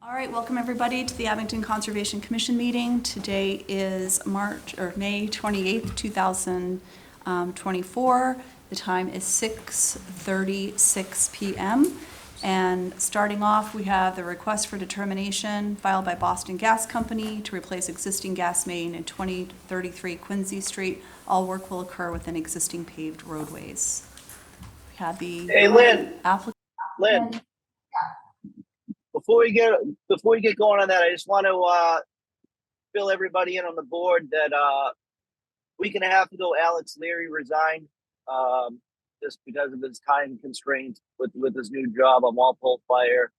All right, welcome everybody to the Abington Conservation Commission meeting. Today is May 28th, 2024. The time is 6:36 p.m. And starting off, we have the request for determination filed by Boston Gas Company to replace existing gas main in 2033 Quincy Street. All work will occur within existing paved roadways. We have the Hey, Lynn. applicant. Lynn, before we get going on that, I just want to fill everybody in on the board that week and a half ago, Alex Leary resigned just because of his time constraints with his new job on Walpole Fire.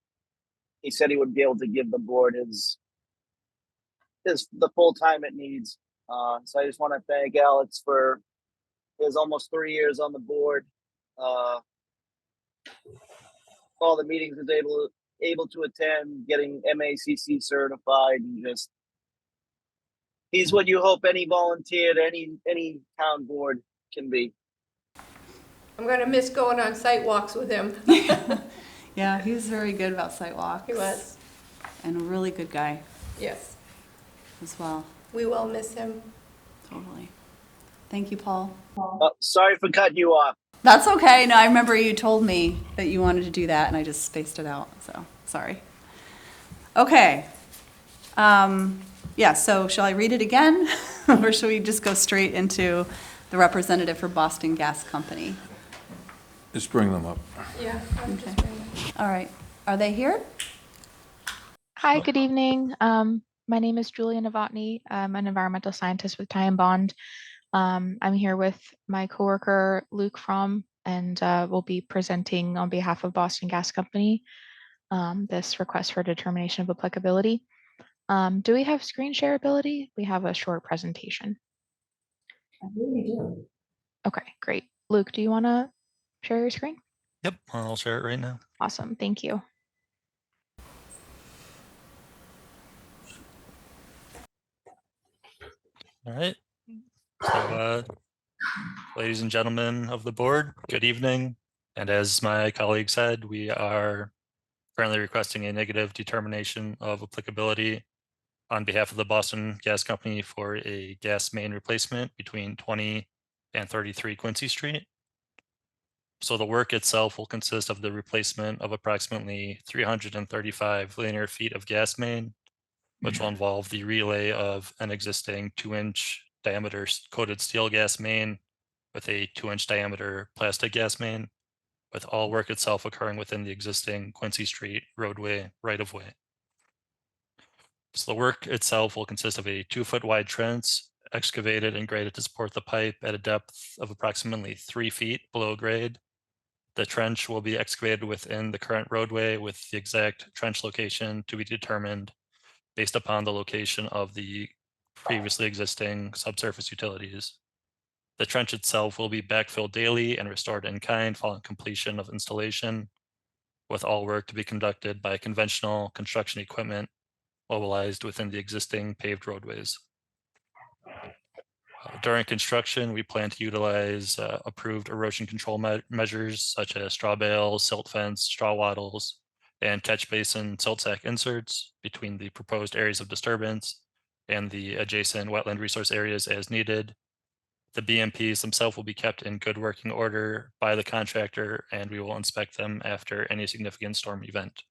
He said he would be able to give the board the full time it needs. So I just want to thank Alex for his almost 3 years on the board. All the meetings he was able to attend, getting MACC certified, and just he's what you hope any volunteer at any town board can be. I'm going to miss going on site walks with him. Yeah, he was very good about site walks. He was. And a really good guy Yes. as well. We will miss him. Totally. Thank you, Paul. Sorry for cutting you off. That's okay. No, I remember you told me that you wanted to do that, and I just spaced it out, so sorry. Okay. Yeah, so shall I read it again? Or should we just go straight into the representative for Boston Gas Company? Just bring them up. Yeah. Okay. All right. Are they here? Hi, good evening. My name is Julia Novotny. I'm an environmental scientist with Ty and Bond. I'm here with my coworker Luke Fromm, and we'll be presenting on behalf of Boston Gas Company this request for determination of applicability. Do we have screen share ability? We have a short presentation. I really do. Okay, great. Luke, do you want to share your screen? Yep, I'll share it right now. Awesome, thank you. All right. So, ladies and gentlemen of the board, good evening. And as my colleague said, we are currently requesting a negative determination of applicability on behalf of the Boston Gas Company for a gas main replacement between 20 and 33 Quincy Street. So the work itself will consist of the replacement of approximately 335 linear feet of gas main, which will involve the relay of an existing 2-inch diameter coated steel gas main with a 2-inch diameter plastic gas main, with all work itself occurring within the existing Quincy Street roadway right-of-way. So the work itself will consist of a 2-foot wide trench excavated and graded to support the pipe at a depth of approximately 3 feet below grade. The trench will be excavated within the current roadway with the exact trench location to be determined based upon the location of the previously existing subsurface utilities. The trench itself will be backfilled daily and restored in kind following completion of installation, with all work to be conducted by conventional construction equipment mobilized within the existing paved roadways. During construction, we plan to utilize approved erosion control measures such as straw bales, silt fence, straw wattles, and catch basin silt sack inserts between the proposed areas of disturbance and the adjacent wetland resource areas as needed. The BMPs themselves will be kept in good working order by the contractor, and we will inspect them after any significant storm event.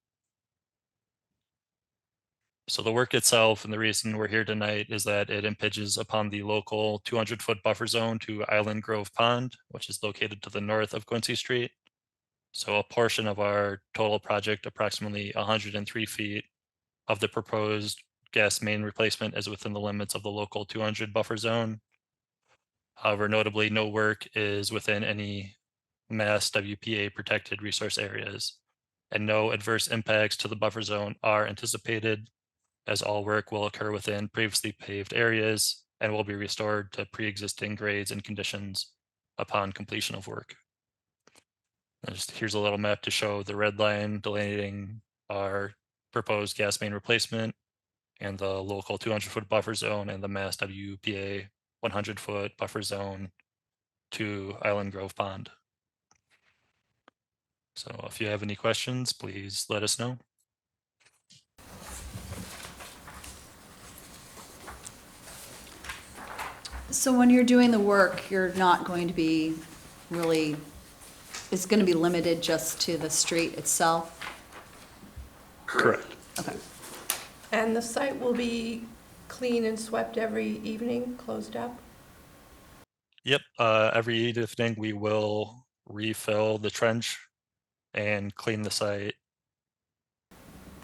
So the work itself, and the reason we're here tonight, is that it impinges upon the local 200-foot buffer zone to Island Grove Pond, which is located to the north of Quincy Street. So a portion of our total project, approximately 103 feet of the proposed gas main replacement, is within the limits of the local 200 buffer zone. However, notably, no work is within any Mass WPA protected resource areas, and no adverse impacts to the buffer zone are anticipated, as all work will occur within previously paved areas and will be restored to pre-existing grades and conditions upon completion of work. And here's a little map to show the red line delineating our proposed gas main replacement and the local 200-foot buffer zone and the Mass WPA 100-foot buffer zone to Island Grove Pond. So if you have any questions, please let us know. So when you're doing the work, you're not going to be really, it's going to be limited just to the street itself? Correct. Okay. And the site will be clean and swept every evening, closed up? Yep, every evening we will refill the trench and clean the site.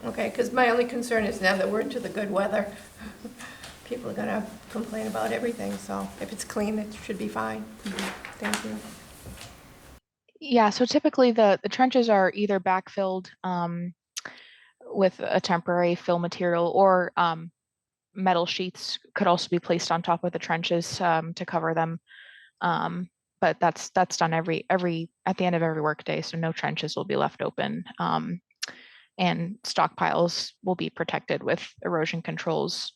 Okay, because my only concern is now that we're into the good weather, people are gonna complain about everything, so if it's clean, it should be fine. Thank you. Yeah, so typically the trenches are either backfilled with a temporary fill material, or metal sheets could also be placed on top of the trenches to cover them. But that's done every at the end of every workday, so no trenches will be left open. And stockpiles will be protected with erosion controls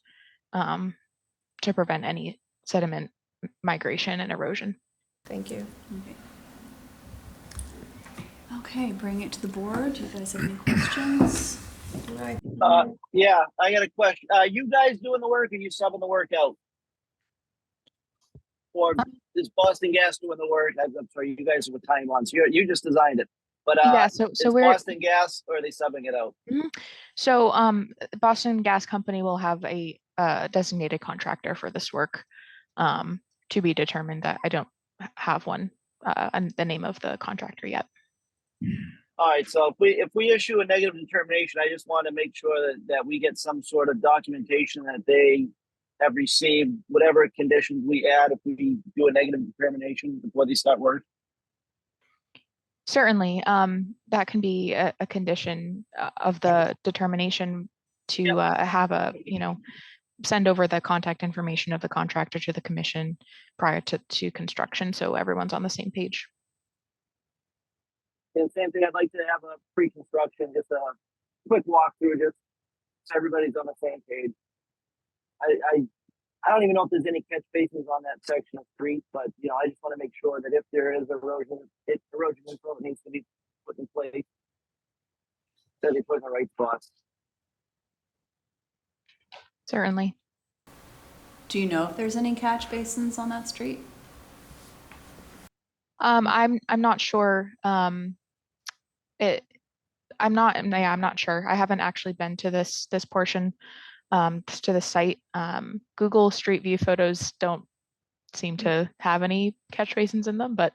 to prevent any sediment migration and erosion. Thank you. Okay. Okay, bring it to the board. Do you guys have any questions? Right. Yeah, I got a question. You guys doing the work or you subbing the work out? Or is Boston Gas doing the work? I'm sorry, you guys are with Time On, so you just designed it. But Yeah, so is we're Boston Gas or are they subbing it out? so Boston Gas Company will have a designated contractor for this work to be determined. That I don't have one and the name of the contractor yet. All right, so if we issue a negative determination, I just want to make sure that we get some sort of documentation that they have received whatever conditions we add if we do a negative determination before they start work. Certainly, that can be a condition of the determination to have a, send over the contact information of the contractor to the commission prior to construction, so everyone's on the same page. And same thing, I'd like to have a pre-construction, just a quick walkthrough, just so everybody's on the same page. I don't even know if there's any catch basins on that section of street, but I just want to make sure that if there is erosion control needs to be put in place, that they put in the right spots. Certainly. Do you know if there's any catch basins on that street? I'm not sure. I'm not sure. I haven't actually been to this portion to the site. Google Street View photos don't seem to have any catch basins in them, but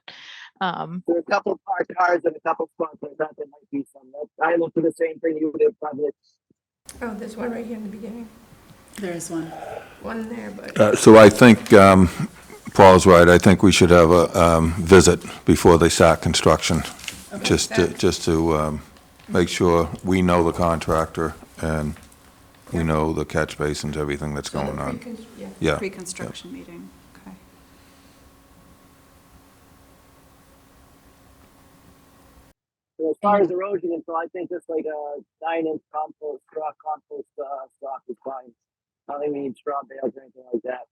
There are a couple of parked cars and a couple of spots. I thought there might be some. I looked at the same thing you would have probably. Oh, there's one right here in the beginning. There is one. One there, but So I think Paul's right. I think we should have a visit before they start construction, just to make sure we know the contractor and we know the catch basins, everything that's going on. yeah. Yeah. Pre-construction meeting, okay. As far as erosion control, I think just like a 9-inch straw compost stock is fine. I don't think we need straw bales or anything like that.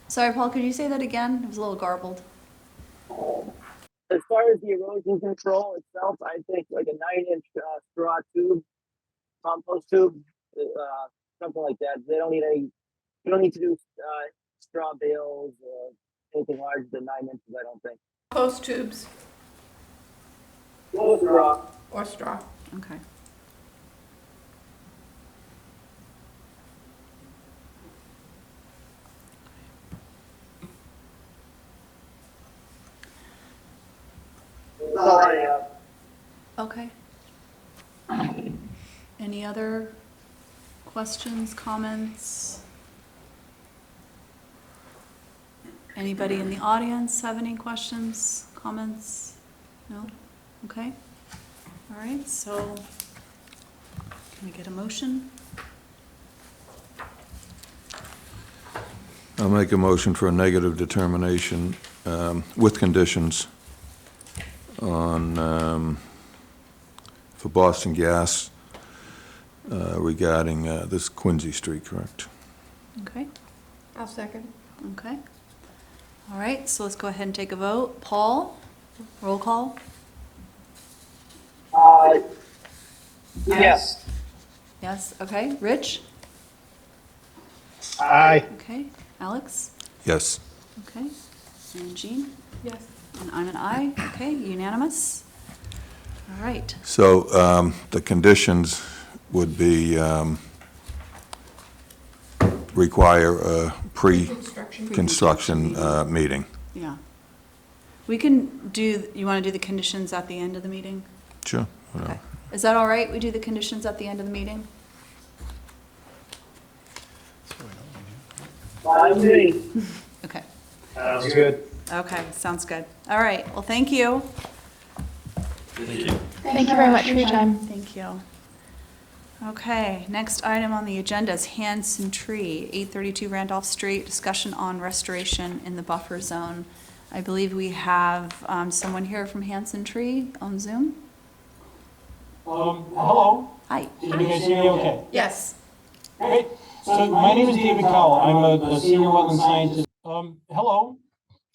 Sorry, Paul, could you say that again? It was a little garbled. As far as the erosion control itself, I think like a 9-inch straw tube, compost tube, something like that. They don't need any. You don't need to do straw bales or anything larger than 9 inches. I don't think. Post tubes No straw. or straw. Okay. That's all I have. Okay. Any other questions, comments? Anybody in the audience have any questions, comments? No? Okay. All right, so can we get a motion? I'll make a motion for a negative determination with conditions on, for Boston Gas regarding this Quincy Street, correct? Okay, I'll second. okay. All right, so let's go ahead and take a vote. Paul, roll call? Yes. Yes, okay. Rich? Aye. Okay, Alex? Yes. Okay, and Jean? Yes. And I'm an aye. Okay, unanimous. All right, So the conditions would be require a pre-construction meeting. yeah. We can do, you want to do the conditions at the end of the meeting? Sure. Okay. Is that all right? We do the conditions at the end of the meeting? Fine with me. Okay, Sounds good. okay, sounds good. All right, well, thank you. Thank you. Thank you very much for your time. Thank you. Okay, next item on the agenda is Hanson Tree, 832 Randolph Street, discussion on restoration in the buffer zone. I believe we have someone here from Hanson Tree on Zoom. Hello. Hi. Can you guys hear me okay? Yes. Great. So my name is David Cowell. I'm a senior wetland scientist. Hello.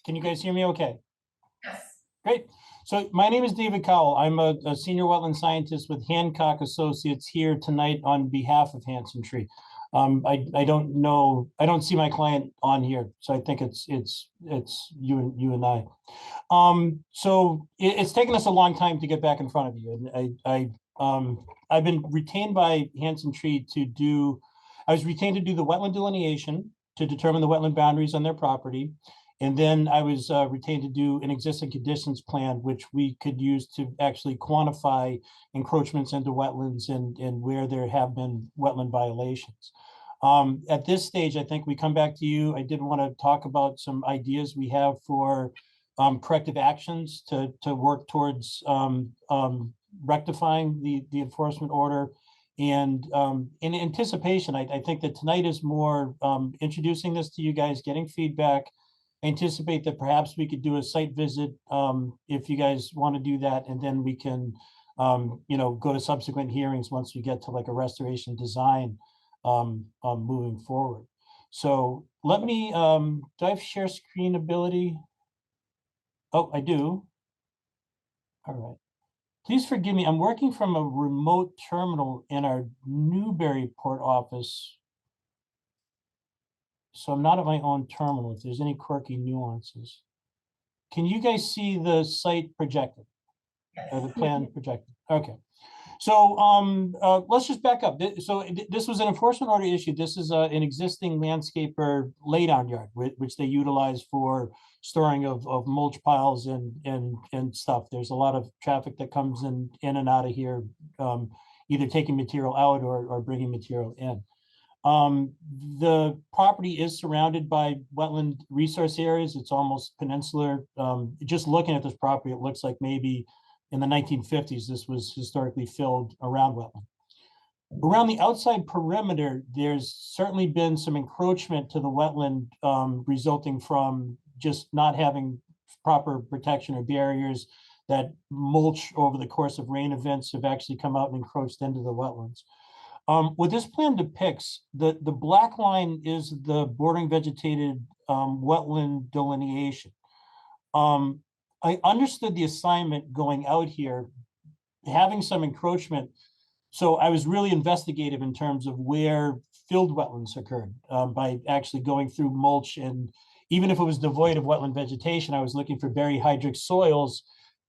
Can you guys hear me okay? Yes. Great. So my name is David Cowell. I'm a senior wetland scientist with Hancock Associates here tonight on behalf of Hanson Tree. I don't know, I don't see my client on here, so I think it's you and I. So it's taken us a long time to get back in front of you, and I've been retained by Hanson Tree to do. I was retained to do the wetland delineation to determine the wetland boundaries on their property. And then I was retained to do an existing conditions plan, which we could use to actually quantify encroachments into wetlands and where there have been wetland violations. At this stage, I think we come back to you. I did want to talk about some ideas we have for corrective actions to work towards rectifying the enforcement order. And in anticipation, I think that tonight is more introducing this to you guys, getting feedback. I anticipate that perhaps we could do a site visit if you guys want to do that, and then we can, go to subsequent hearings once we get to like a restoration design moving forward. So let me, do I have share screen ability? Oh, I do. All right. Please forgive me. I'm working from a remote terminal in our Newburyport office. So I'm not at my own terminal, if there's any quirky nuances. Can you guys see the site projected? Or the plan projected? Okay. So let's just back up. So this was an enforcement order issue. This is an existing landscaper laydown yard, which they utilize for storing of mulch piles and stuff. There's a lot of traffic that comes in and out of here, either taking material out or bringing material in. The property is surrounded by wetland resource areas. It's almost peninsular. Just looking at this property, it looks like maybe in the 1950s, this was historically filled around wetland. Around the outside perimeter, there's certainly been some encroachment to the wetland resulting from just not having proper protection or barriers. That mulch over the course of rain events have actually come out and encroached into the wetlands. What this plan depicts, the black line is the bordering vegetated wetland delineation. I understood the assignment going out here, having some encroachment. So I was really investigative in terms of where filled wetlands occurred by actually going through mulch. And even if it was devoid of wetland vegetation, I was looking for baryhydric soils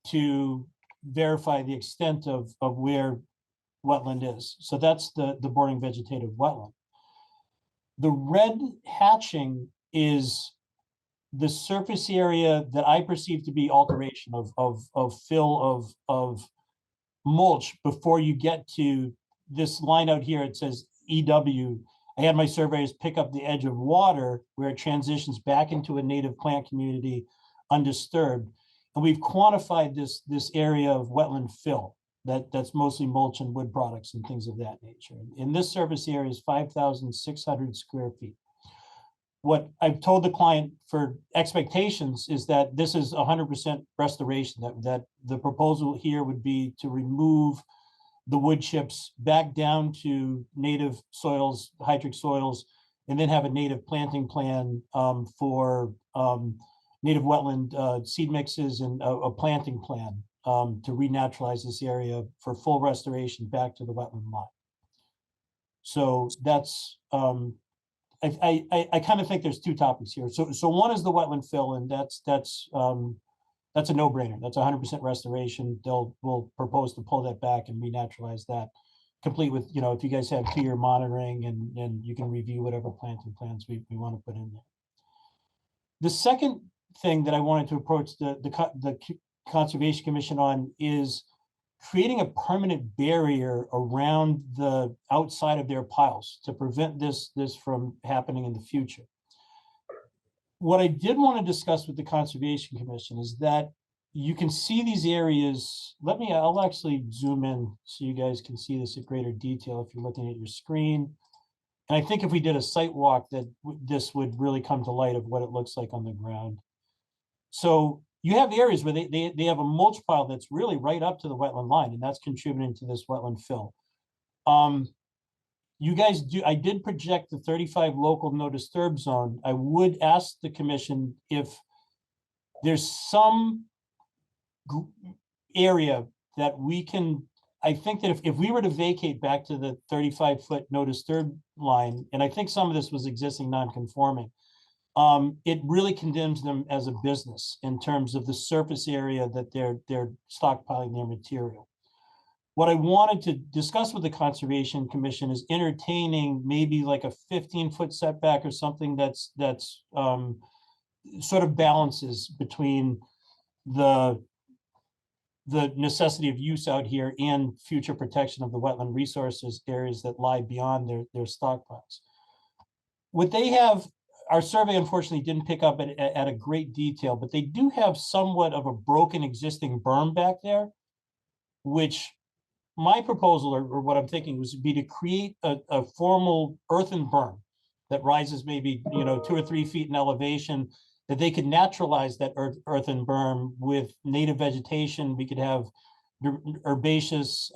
to verify the extent of where wetland is. So that's the bordering vegetative wetland. The red hatching is the surface area that I perceive to be alteration of fill of mulch before you get to this line out here. It says EW. I had my surveyors pick up the edge of water where it transitions back into a native plant community undisturbed. And we've quantified this area of wetland fill that's mostly mulch and wood products and things of that nature. And this surface area is 5,600 square feet. What I've told the client for expectations is that this is 100% restoration, that the proposal here would be to remove the wood chips back down to native soils, hydric soils, and then have a native planting plan for native wetland seed mixes and a planting plan to renaturalize this area for full restoration back to the wetland line. So that's I kind of think there's two topics here. So one is the wetland fill, and that's a no-brainer. That's 100% restoration. We'll propose to pull that back and renaturalize that, complete with, if you guys have 2-year monitoring and you can review whatever planting plans we want to put in there. The second thing that I wanted to approach the Conservation Commission on is creating a permanent barrier around the outside of their piles to prevent this from happening in the future. What I did want to discuss with the Conservation Commission is that you can see these areas. I'll actually zoom in so you guys can see this in greater detail if you're looking at your screen. And I think if we did a site walk, that this would really come to light of what it looks like on the ground. So you have areas where they have a mulch pile that's really right up to the wetland line, and that's contributing to this wetland fill. You guys I did project the 35 local no disturb zone. I would ask the commission if there's some area that we can, I think that if we were to vacate back to the 35-foot no disturb line, and I think some of this was existing non-conforming, it really condemns them as a business in terms of the surface area that they're stockpiling their material. What I wanted to discuss with the Conservation Commission is entertaining maybe like a 15-foot setback or something that's sort of balances between the necessity of use out here and future protection of the wetland resources areas that lie beyond their stockpiles. What they have, our survey unfortunately didn't pick up at a great detail, but they do have somewhat of a broken existing berm back there, which my proposal, or what I'm thinking, was be to create a formal earthen berm that rises maybe 2 or 3 feet in elevation, that they could naturalize that earthen berm with native vegetation. We could have herbaceous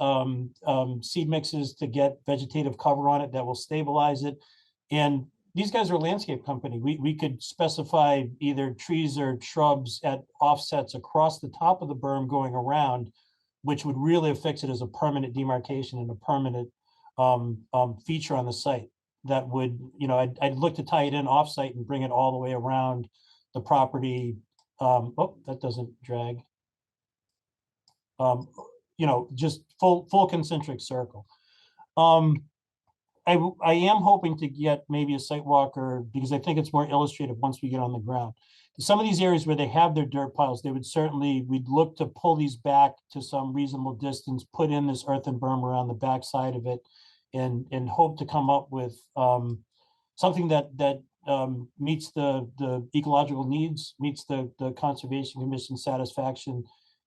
seed mixes to get vegetative cover on it that will stabilize it. And these guys are a landscape company. We could specify either trees or shrubs at offsets across the top of the berm going around, which would really affix it as a permanent demarcation and a permanent feature on the site. That would, I'd look to tie it in offsite and bring it all the way around the property. Oh, that doesn't drag. Just full concentric circle. I am hoping to get maybe a site walker, because I think it's more illustrative once we get on the ground. Some of these areas where they have their dirt piles, we'd look to pull these back to some reasonable distance, put in this earthen berm around the back side of it, and hope to come up with something that meets the ecological needs, meets the Conservation Commission satisfaction,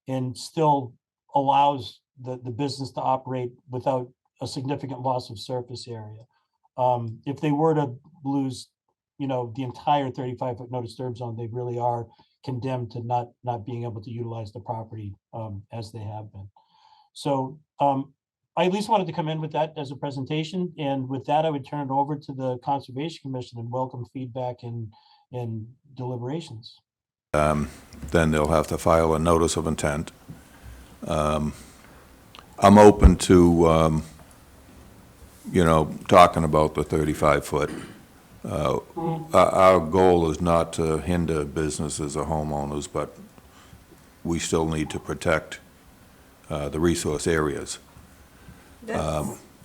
and still allows the business to operate without a significant loss of surface area. If they were to lose, the entire 35-foot no disturb zone, they really are condemned to not being able to utilize the property as they have been. So I at least wanted to come in with that as a presentation, and with that, I would turn it over to the Conservation Commission and welcome feedback and deliberations. Then they'll have to file a notice of intent. I'm open to, talking about the 35-foot. Our goal is not to hinder businesses or homeowners, but we still need to protect the resource areas.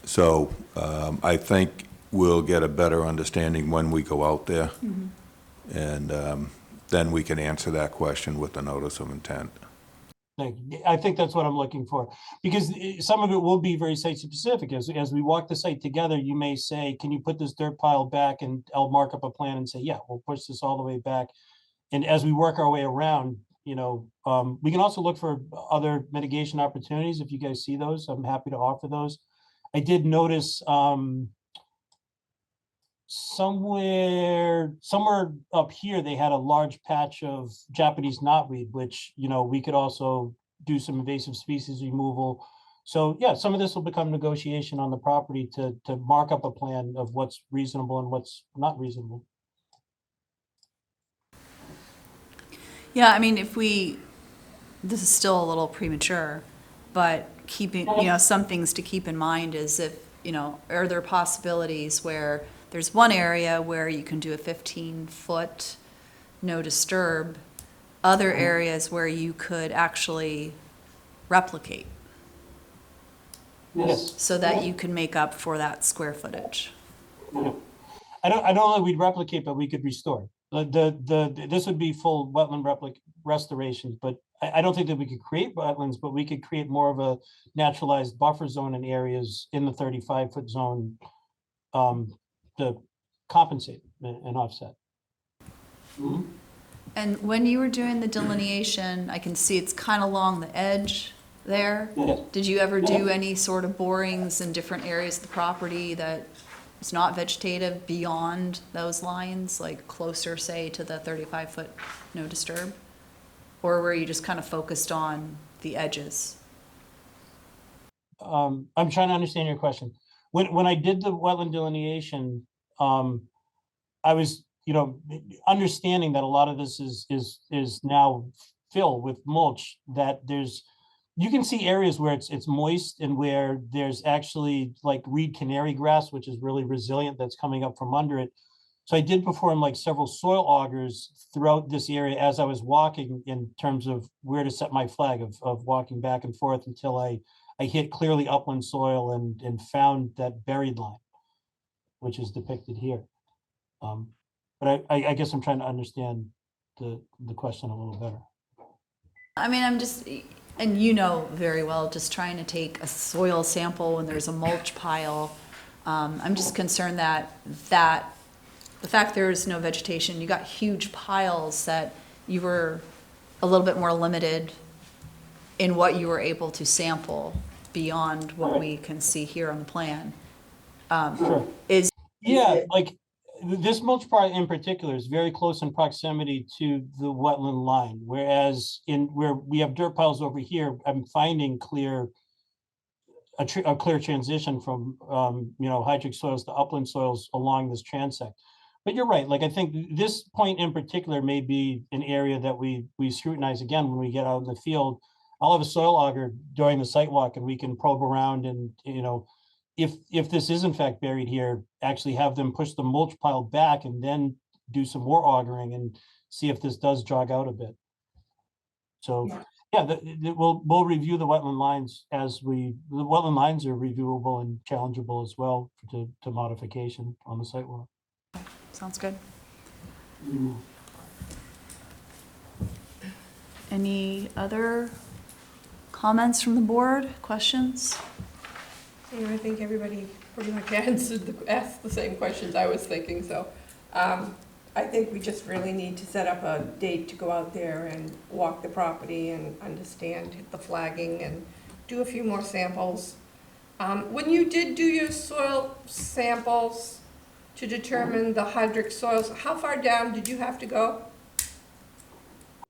So I think we'll get a better understanding when we go out there. And then we can answer that question with the notice of intent. I think that's what I'm looking for, because some of it will be very site specific. As we walk the site together, you may say, can you put this dirt pile back? And I'll mark up a plan and say, yeah, we'll push this all the way back. And as we work our way around, we can also look for other mitigation opportunities. If you guys see those, I'm happy to offer those. I did notice somewhere up here, they had a large patch of Japanese knotweed, which, we could also do some invasive species removal. So yeah, some of this will become negotiation on the property to mark up a plan of what's reasonable and what's not reasonable. Yeah, I mean, this is still a little premature, but keeping, some things to keep in mind is if, are there possibilities where there's one area where you can do a 15-foot no disturb, other areas where you could actually replicate Yes. so that you can make up for that square footage. I don't know that we'd replicate, but we could restore. This would be full wetland restoration, but I don't think that we could create wetlands, but we could create more of a naturalized buffer zone in areas in the 35-foot zone to compensate and offset. Mhm. And when you were doing the delineation, I can see it's kind of along the edge there. Yes. Did you ever do any sort of borings in different areas of the property that is not vegetative beyond those lines, like closer, say, to the 35-foot no disturb? Or were you just kind of focused on the edges? I'm trying to understand your question. When I did the wetland delineation, I was, understanding that a lot of this is now fill with mulch, that you can see areas where it's moist and where there's actually like reed canary grass, which is really resilient, that's coming up from under it. So I did perform like several soil augers throughout this area as I was walking, in terms of where to set my flag of walking back and forth until I hit clearly upland soil and found that buried line, which is depicted here. But I guess I'm trying to understand the question a little better. I mean, I'm just, and you know very well, just trying to take a soil sample when there's a mulch pile. I'm just concerned that the fact there is no vegetation, you got huge piles, that you were a little bit more limited in what you were able to sample beyond what we can see here on the plan. Sure. Yeah, like this mulch part in particular is very close in proximity to the wetland line, whereas where we have dirt piles over here, I'm finding a clear transition from hydric soils to upland soils along this transect. But you're right, like I think this point in particular may be an area that we scrutinize again when we get out in the field. I'll have a soil auger during the site walk and we can probe around and, if this is in fact buried here, actually have them push the mulch pile back and then do some more augering and see if this does jog out a bit. So, yeah, we'll review the wetland lines the wetland lines are reviewable and challengeable as well to modification on the site walk. Sounds good. Any other comments from the board, questions? I think everybody pretty much asked the same questions I was thinking, so I think we just really need to set up a date to go out there and walk the property and understand the flagging and do a few more samples. When you did do your soil samples to determine the hydric soils, how far down did you have to go?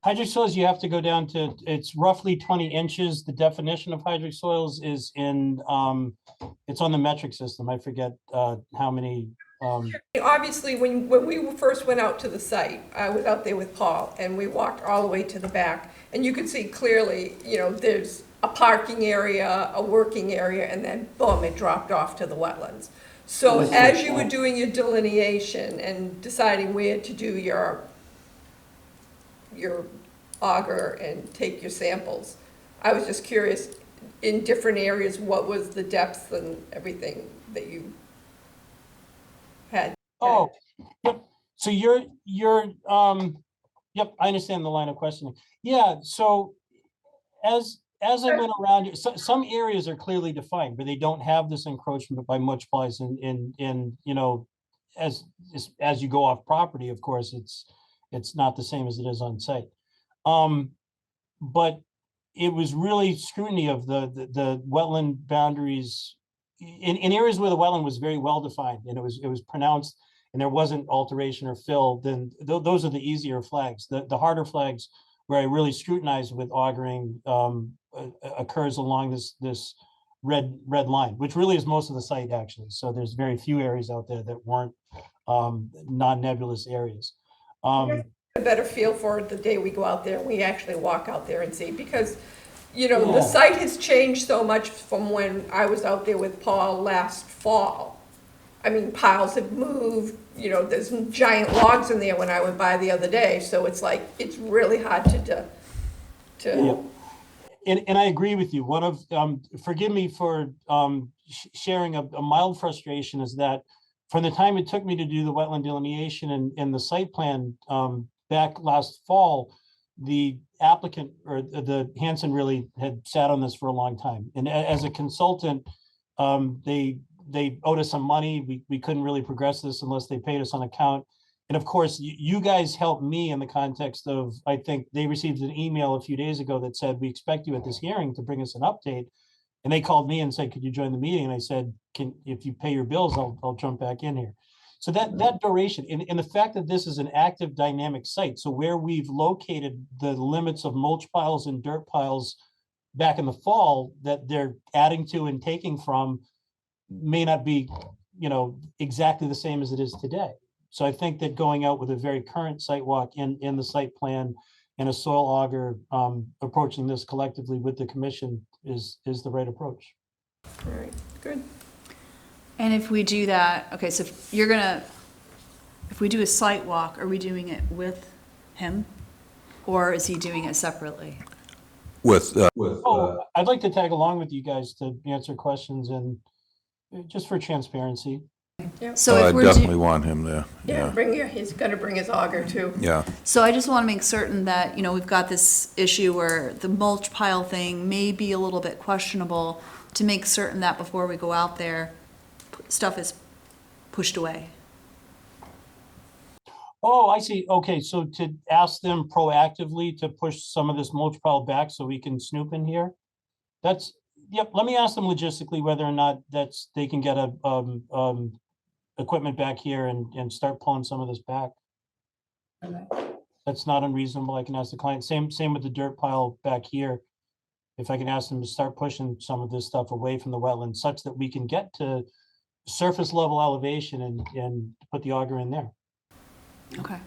Hydric soils, you have to go down to, it's roughly 20 inches. The definition of hydric soils is it's on the metric system. I forget how many. Obviously, when we first went out to the site, I was out there with Paul, and we walked all the way to the back, and you could see clearly, there's a parking area, a working area, and then boom, it dropped off to the wetlands. So as you were doing your delineation and deciding where to do your auger and take your samples, I was just curious, in different areas, what was the depth and everything that you had? Oh, yep. So you're yep, I understand the line of questioning. Yeah, so as I went around, some areas are clearly defined, but they don't have this encroachment by mulch piles in as you go off property, of course, it's not the same as it is on site. But it was really scrutiny of the wetland boundaries in areas where the wetland was very well defined and it was pronounced and there wasn't alteration or fill. Then those are the easier flags. The harder flags where I really scrutinize with augering occurs along this red line, which really is most of the site actually. So there's very few areas out there that weren't non-nebulous areas. A better feel for it the day we go out there and we actually walk out there and see, because the site has changed so much from when I was out there with Paul last fall. I mean, piles have moved, you know, there's some giant logs in there when I went by the other day, so it's like, it's really hard to, Yeah. And I agree with you. One of, forgive me for sharing a mild frustration is that from the time it took me to do the wetland delineation and the site plan back last fall, the applicant or the Hanson really had sat on this for a long time. And as a consultant, they owed us some money. We couldn't really progress this unless they paid us on account. And of course, you guys helped me in the context of, I think they received an email a few days ago that said, we expect you at this hearing to bring us an update. And they called me and said, could you join the meeting? And I said, if you pay your bills, I'll jump back in here. So that duration and the fact that this is an active dynamic site. So where we've located the limits of mulch piles and dirt piles back in the fall that they're adding to and taking from may not be, you know, exactly the same as it is today. So I think that going out with a very current site walk in the site plan and a soil auger approaching this collectively with the commission is the right approach. all right, good. And if we do that, okay, so if we do a site walk, are we doing it with him? Or is he doing it separately? With, Oh, I'd like to tag along with you guys to answer questions and just for transparency. So I if we're definitely want him there. Yeah, Yeah, he's gonna bring his auger too. yeah. So I just want to make certain that, you know, we've got this issue where the mulch pile thing may be a little bit questionable, to make certain that before we go out there, stuff is pushed away. Oh, I see. Okay, so to ask them proactively to push some of this mulch pile back so we can snoop in here? That's, yep, let me ask them logistically whether or not they can get equipment back here and start pulling some of this back. That's not unreasonable. I can ask the client, same with the dirt pile back here. If I can ask them to start pushing some of this stuff away from the wetland such that we can get to surface level elevation and put the auger in there. Okay.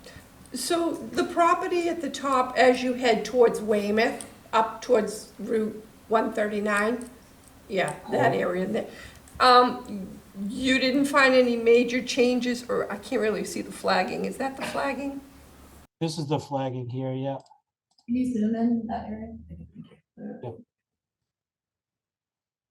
So the property at the top, as you head towards Weymouth, up towards Route 139, yeah, that area there. You didn't find any major changes, or I can't really see the flagging. Is that the flagging? This is the flagging here, yeah. Can you zoom in that area?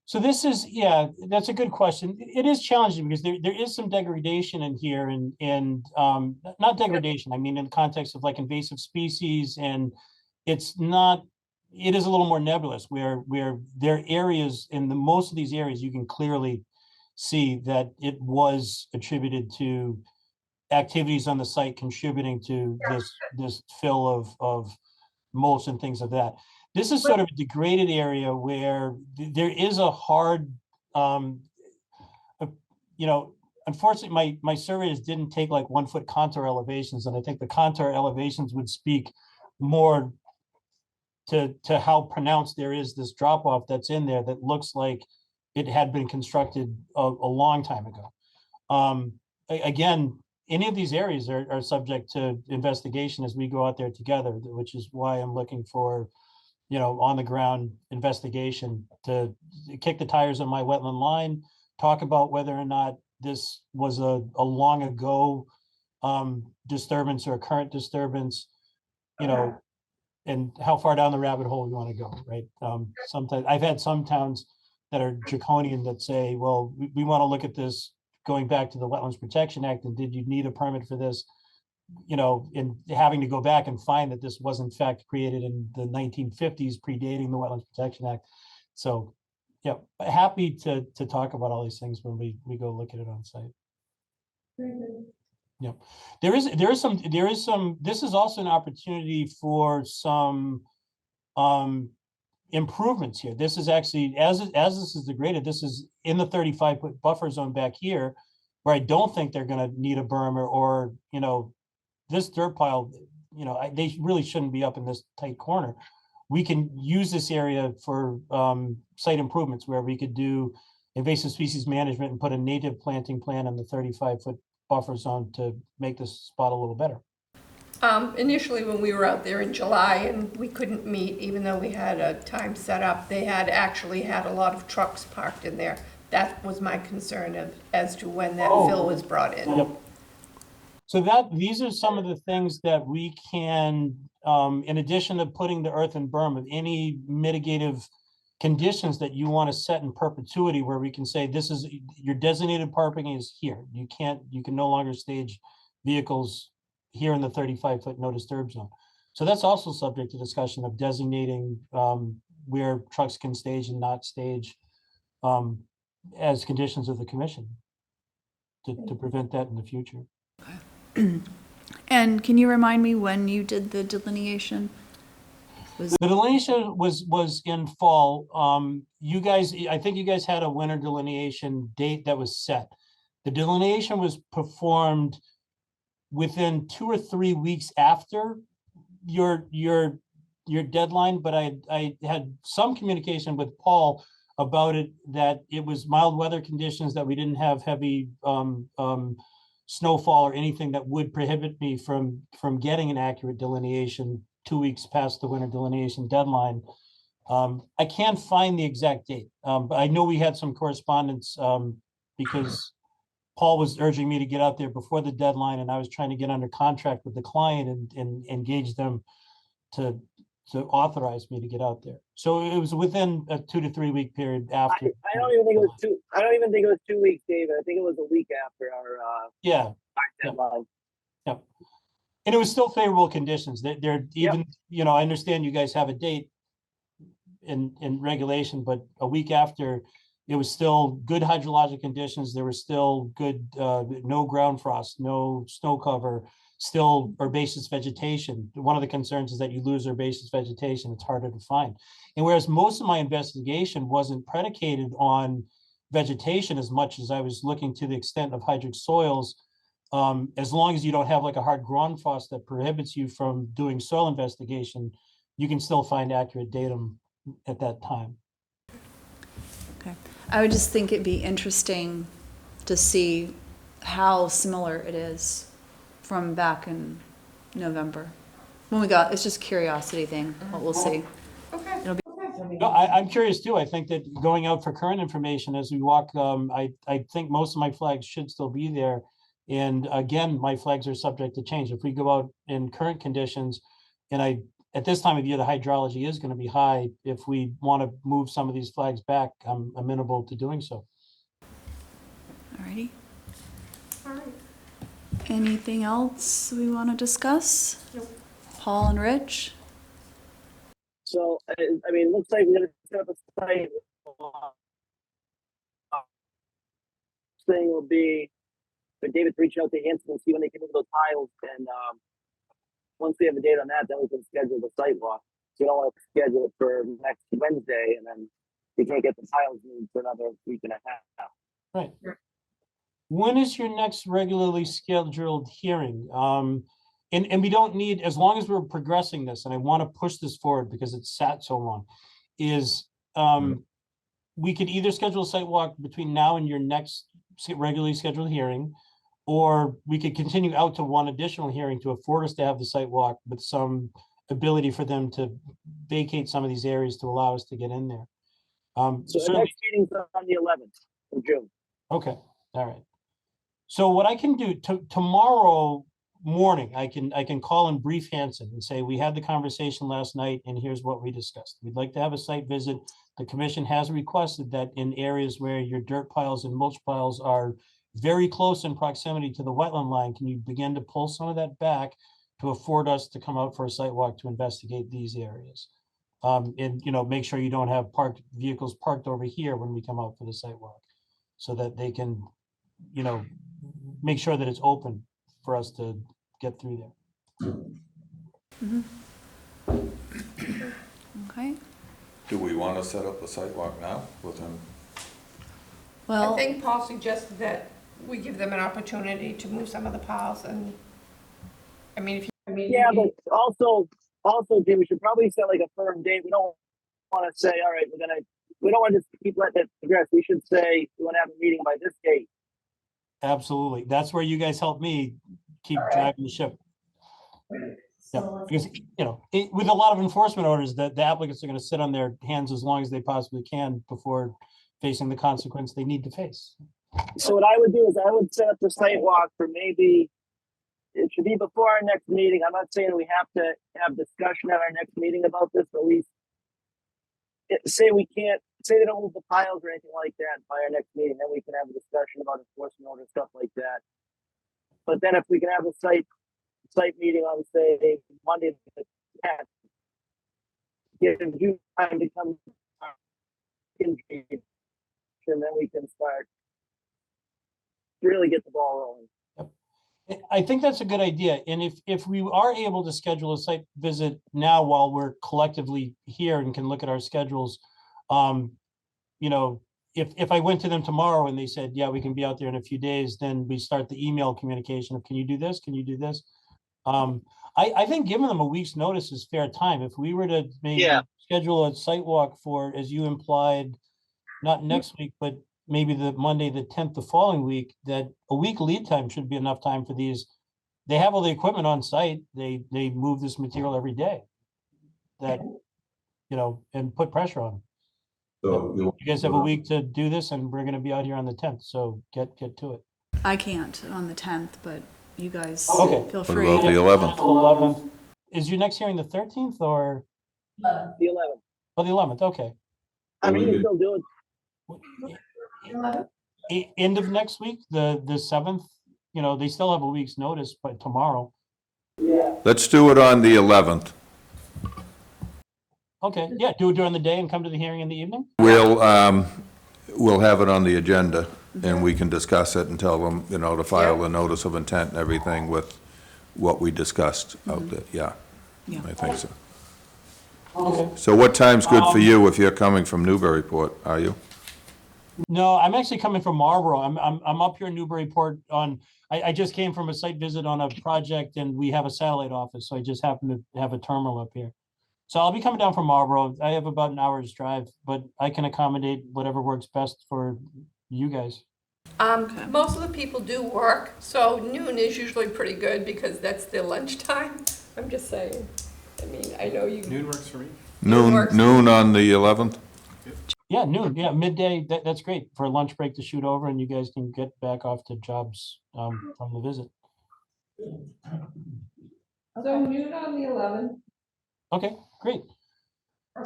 So this is, yeah, that's a good question. It is challenging because there is some degradation in here and not degradation, I mean, in the context of like invasive species, and it's not, it is a little more nebulous where there are areas in most of these areas, you can clearly see that it was attributed to activities on the site contributing to this fill of mulch and things of that. This is sort of a degraded area where there is a hard, you know, unfortunately, my surveys didn't take like 1 foot contour elevations, and I think the contour elevations would speak more to how pronounced there is this drop off that's in there that looks like it had been constructed a long time ago. Again, any of these areas are subject to investigation as we go out there together, which is why I'm looking for, you know, on the ground investigation to kick the tires on my wetland line, talk about whether or not this was a long ago disturbance or a current disturbance, you know, and how far down the rabbit hole we want to go, right? Sometimes I've had some towns that are draconian that say, well, we want to look at this going back to the Wetlands Protection Act, and did you need a permit for this? You know, in having to go back and find that this was in fact created in the 1950s, predating the Wetlands Protection Act. So, yeah, happy to talk about all these things when we go look at it on site. Yeah, there is some. This is also an opportunity for some improvements here. This is actually, as this is degraded, this is in the 35-foot buffer zone back here, where I don't think they're going to need a berm or you know, this dirt pile, you know, they really shouldn't be up in this tight corner. We can use this area for site improvements where we could do invasive species management and put a native planting plan in the 35-foot buffer zone to make this spot a little better. Initially, when we were out there in July and we couldn't meet, even though we had a time set up, they had actually had a lot of trucks parked in there. That was my concern as to when that Oh. fill was brought in. Yep. So these are some of the things that we can, in addition to putting the earthen berm, of any mitigative conditions that you want to set in perpetuity, where we can say, this is, your designated parking is here. You can no longer stage vehicles here in the 35-foot no disturb zone. So that's also subject to discussion of designating where trucks can stage and not stage as conditions of the commission to prevent that in the future. And can you remind me when you did the delineation? The delineation was in fall. You guys, I think you guys had a winter delineation date that was set. The delineation was performed within 2 or 3 weeks after your deadline, but I had some communication with Paul about it, that it was mild weather conditions, that we didn't have heavy snowfall or anything that would prohibit me from getting an accurate delineation 2 weeks past the winter delineation deadline. I can't find the exact date, but I know we had some correspondence because Paul was urging me to get out there before the deadline, and I was trying to get under contract with the client and engage them to authorize me to get out there. So it was within a 2 to 3 week period after. I don't even think it was 2. I don't even think it was 2 weeks, David. I think it was a week after our Yeah, deadline. and it was still favorable conditions. They're even, you know, I understand you guys have a date in regulation, but a week after, it was still good hydrologic conditions. There was still good, no ground frost, no snow cover, still herbaceous vegetation. One of the concerns is that you lose herbaceous vegetation. It's harder to find. And whereas most of my investigation wasn't predicated on vegetation as much as I was looking to the extent of hydric soils, as long as you don't have like a hard ground frost that prohibits you from doing soil investigation, you can still find accurate datum at that time. Okay. I would just think it'd be interesting to see how similar it is from back in November. When we got, it's just curiosity thing, what we'll see. Okay. It'll be- No, I'm curious too. I think that going out for current information as we walk, I think most of my flags should still be there. And again, my flags are subject to change. If we go out in current conditions, and at this time of year, the hydrology is going to be high. If we want to move some of these flags back, I'm amenable to doing so. Alrighty. All right. Anything else we want to discuss? Nope. Paul and Rich? So, I mean, it looks like we're going to set up a site. Thing will be for David to reach out to Hanson and see when they can move those tiles. And once we have a date on that, then we can schedule the site walk. So we don't want to schedule it for next Wednesday, and then we can't get the tiles moved for another week and a half. Right. When is your next regularly scheduled hearing? And we don't need, as long as we're progressing this, and I want to push this forward because it's sat so long, is we could either schedule a site walk between now and your next regularly scheduled hearing, or we could continue out to one additional hearing to afford us to have the site walk with some ability for them to vacate some of these areas to allow us to get in there. So the Certainly, next meeting's on the 11th of June. okay, all right. So what I can do tomorrow morning, I can call and brief Hanson and say, we had the conversation last night and here's what we discussed. We'd like to have a site visit. The commission has requested that in areas where your dirt piles and mulch piles are very close in proximity to the wetland line, can you begin to pull some of that back to afford us to come out for a site walk to investigate these areas? And, you know, make sure you don't have vehicles parked over here when we come out for the site walk, so that they can, you know, make sure that it's open for us to get through there. Okay. Do we want to set up a sidewalk now with him? Well, I think Paul suggested that we give them an opportunity to move some of the piles, and I mean, Yeah, but also, Jim, we should probably set like a firm date. We don't want to say, all right, we don't want to just keep letting it progress. We should say we want to have a meeting by this date. Absolutely. That's where you guys help me keep driving the ship. Yeah, because, you know, with a lot of enforcement orders, the applicants are going to sit on their hands as long as they possibly can before facing the consequence they need to face. So what I would do is I would set up the site walk for maybe, it should be before our next meeting. I'm not saying we have to have discussion at our next meeting about this, but say we can't, say they don't move the piles or anything like that by our next meeting, then we can have a discussion about enforcement order, stuff like that. But then if we can have a site meeting on, say, Monday the 10th, give you time to come in, and then we can start really get the ball rolling. I think that's a good idea. And if we are able to schedule a site visit now while we're collectively here and can look at our schedules, you know, if I went to them tomorrow and they said, yeah, we can be out there in a few days, then we start the email communication of, can you do this? Can you do this? I think giving them a week's notice is fair time. If we were to maybe schedule a site walk for, as you implied, not next week, but maybe the Monday, the 10th, the following week, that a week lead time should be enough time for these. They have all the equipment on site. They move this material every day. That, you know, and put pressure on them. So You guys have a week to do this, and we're going to be out here on the 10th. So get to it. I can't on the 10th, but you guys Okay. feel What free. about the 11th? 11th. Is your next hearing the 13th or The 11th. the 11th? Okay. I mean, you can still do it. End of next week, the 7th. You know, they still have a week's notice, but tomorrow. Let's do it on the 11th. Okay. Yeah. Do it during the day and come to the hearing in the evening. We'll have it on the agenda, and we can discuss it and tell them, you know, to file the notice of intent and everything with what we discussed out there. Yeah, Yeah. I think so. Okay. So what time's good for you if you're coming from Newburyport, are you? No, I'm actually coming from Marlboro. I'm up here in Newburyport on. I just came from a site visit on a project, and we have a satellite office, so I just happen to have a terminal up here. So I'll be coming down from Marlboro. I have about an hour's drive, but I can accommodate whatever works best for you guys. Most of the people do work, so noon is usually pretty good because that's their lunchtime. I'm just saying. I mean, I know you. Noon works for me. Noon on the 11th? Yeah, noon. Yeah, midday. That's great for a lunch break to shoot over, and you guys can get back off to jobs from the visit. So noon on the 11th. Okay, great.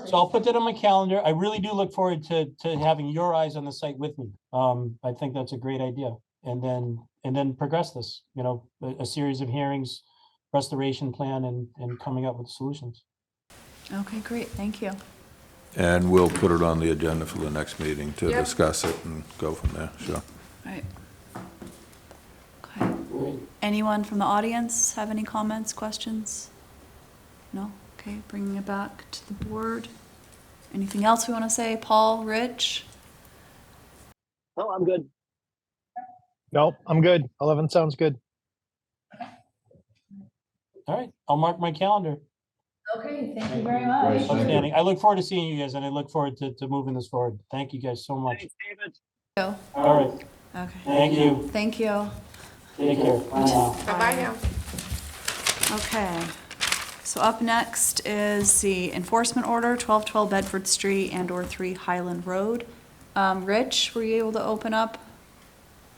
So I'll put that on my calendar. I really do look forward to having your eyes on the site with me. I think that's a great idea. And then progress this, you know, a series of hearings, restoration plan, and coming up with solutions. Okay, great, thank you. And we'll put it on the agenda for the next meeting to Yep. discuss it and go from there, sure. All right. Okay. Anyone from the audience have any comments, questions? No? Okay, bringing it back to the board. Anything else we want to say? Paul, Rich? No, I'm good. Nope, I'm good. 11 sounds good. All right, I'll mark my calendar. Okay, thank you very much. Outstanding. I look forward to seeing you guys, and I look forward to moving this forward. Thank you guys so much. Thanks, David. Go. All right, Okay. thank you. Thank you. Take care. Bye now. Bye-bye now. Okay. So up next is the enforcement order, 1212 Bedford Street and/or 3 Highland Road. Rich, were you able to open up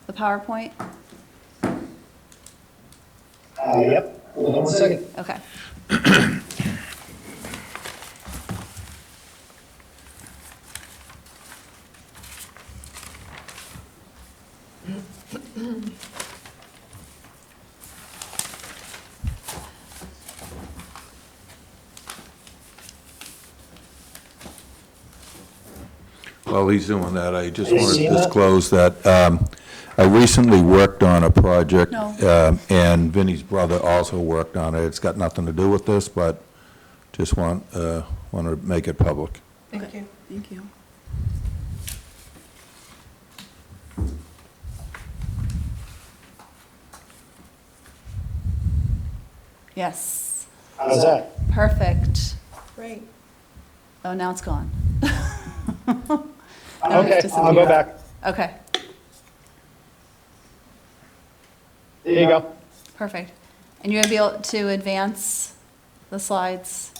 the PowerPoint? Yep. Hold on 1 second. Okay. While he's doing that, I just Hey, want to Sheila? disclose that I recently worked on a project, No. and Vinnie's brother also worked on it. It's got nothing to do with this, but just want to make it public. Thank you. Thank you. Yes, How's that? perfect. Great. Oh, now it's gone. Okay, I'll go back. Okay, There you go. perfect. And you're gonna be able to advance the slides?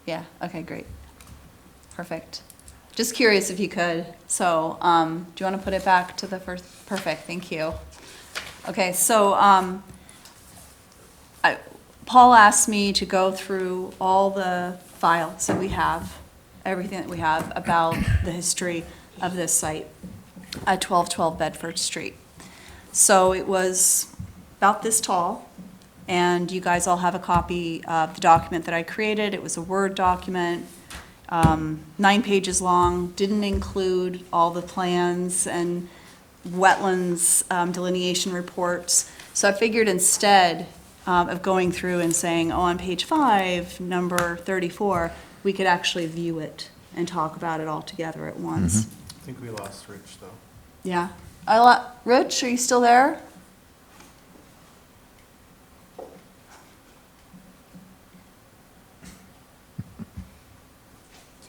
Yeah, okay, great. Perfect. Just curious if you could. So, do you want to put it back to the first? Perfect, thank you. Okay, so, Paul asked me to go through all the files that we have, everything that we have about the history of this site at 1212 Bedford Street. So it was about this tall, and you guys all have a copy of the document that I created. It was a Word document, 9 pages long, didn't include all the plans and wetlands delineation reports. So I figured instead of going through and saying, oh, on page 5, number 34, we could actually view it and talk about it all together at once. I think we lost Rich, though. Yeah. Rich, are you still there? Do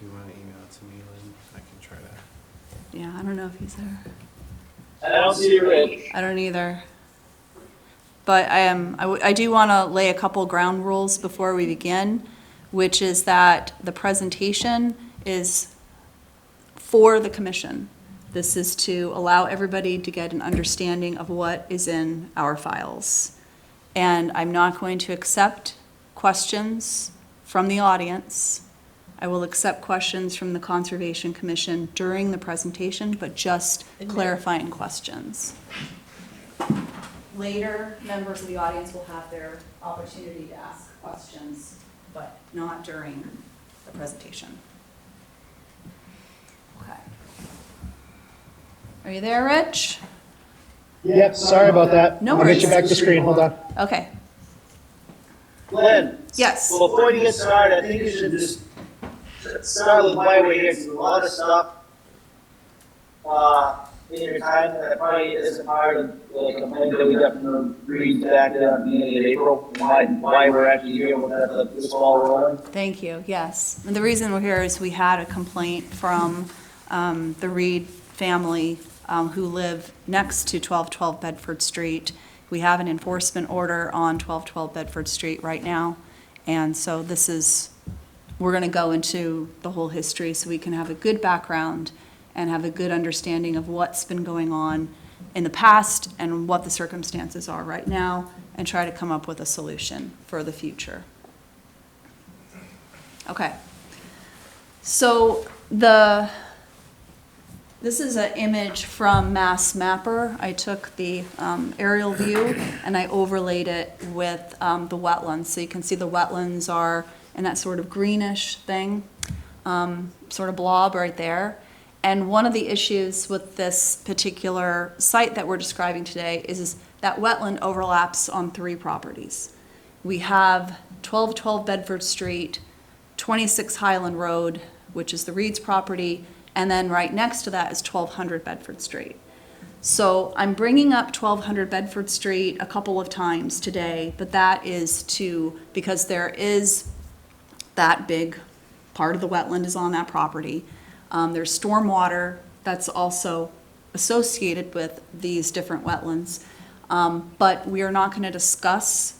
you want to email it to me, Lynn? I can try to. Yeah, I don't know if he's there. I don't see Rich. I don't either. But I do want to lay a couple ground rules before we begin, which is that the presentation is for the commission. This is to allow everybody to get an understanding of what is in our files. And I'm not going to accept questions from the audience. I will accept questions from the Conservation Commission during the presentation, but just clarifying questions. Later, members of the audience will have their opportunity to ask questions, but not during the presentation. Okay. Are you there, Rich? Yep, sorry about that. No I'll get you worries. back to screen. Hold on. Okay. Glenn, Yes. well, before you get started, I think you should just start with why we're here. 'Cause there's a lot of stuff in your time that probably isn't part of like the plan that we got from the reads back at the beginning of April. Why we're actually here with this ball rolling. Thank you, yes. And the reason we're here is we had a complaint from the Reed family who live next to 1212 Bedford Street. We have an enforcement order on 1212 Bedford Street right now. And so we're going to go into the whole history so we can have a good background and have a good understanding of what's been going on in the past and what the circumstances are right now, and try to come up with a solution for the future. Okay. So this is an image from Mass Mapper. I took the aerial view and I overlaid it with the wetlands. So you can see the wetlands are in that sort of greenish thing, sort of blob right there. And one of the issues with this particular site that we're describing today is that wetland overlaps on 3 properties. We have 1212 Bedford Street, 26 Highland Road, which is the Reed's property, and then right next to that is 1200 Bedford Street. So I'm bringing up 1200 Bedford Street a couple of times today, but that is because there is that big part of the wetland is on that property. There's stormwater that's also associated with these different wetlands. But we are not going to discuss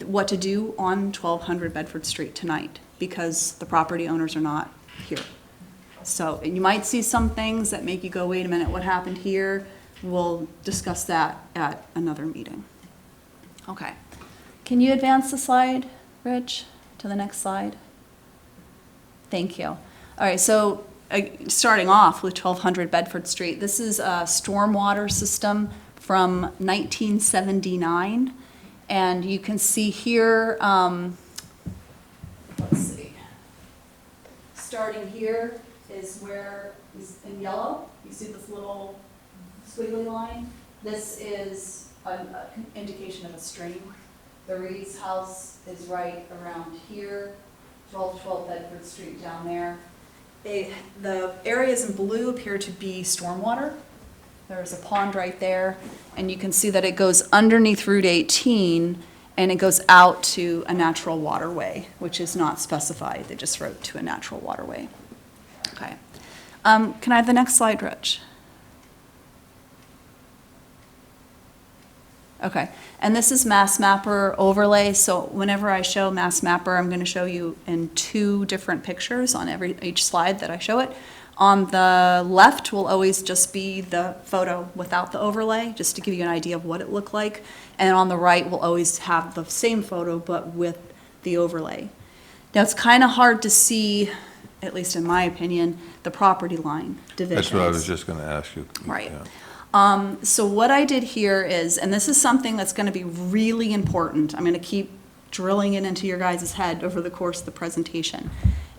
what to do on 1200 Bedford Street tonight because the property owners are not here. So you might see some things that make you go, wait a minute, what happened here? We'll discuss that at another meeting. Okay. Can you advance the slide, Rich, to the next slide? Thank you. All right, so starting off with 1200 Bedford Street, this is a stormwater system from 1979. And you can see here, let's see, starting here is where is in yellow. You see this little squiggly line? This is an indication of a stream. The Reed's house is right around here, 1212 Bedford Street down there. The areas in blue appear to be stormwater. There's a pond right there, and you can see that it goes underneath Route 18, and it goes out to a natural waterway, which is not specified. They just wrote to a natural waterway. Okay. Can I have the next slide, Rich? Okay, and this is Mass Mapper overlay, so whenever I show Mass Mapper, I'm gonna show you in 2 different pictures on each slide that I show it. On the left will always just be the photo without the overlay, just to give you an idea of what it looked like. And on the right will always have the same photo, but with the overlay. Now, it's kind of hard to see, at least in my opinion, the property line divisions. That's what I was just going to ask you. Right. Yeah. So what I did here is, and this is something that's going to be really important, I'm going to keep drilling it into your guys' head over the course of the presentation,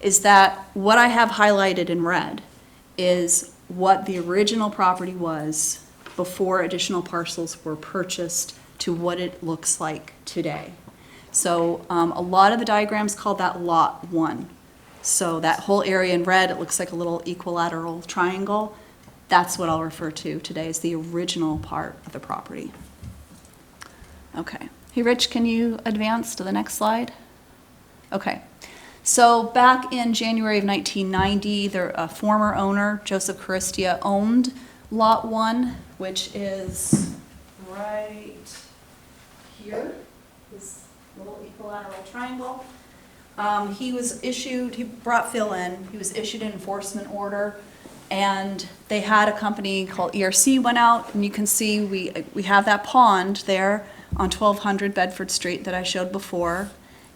is that what I have highlighted in red is what the original property was before additional parcels were purchased to what it looks like today. So a lot of the diagrams call that Lot 1. So that whole area in red, it looks like a little equilateral triangle. That's what I'll refer to today as the original part of the property. Okay. Hey, Rich, can you advance to the next slide? Okay. So back in January of 1990, the former owner, Joseph Caristia, owned Lot 1, which is right here, this little equilateral triangle. He brought Phil in, he was issued an enforcement order, and they had a company called ERC went out, and you can see we have that pond there on 1200 Bedford Street that I showed before.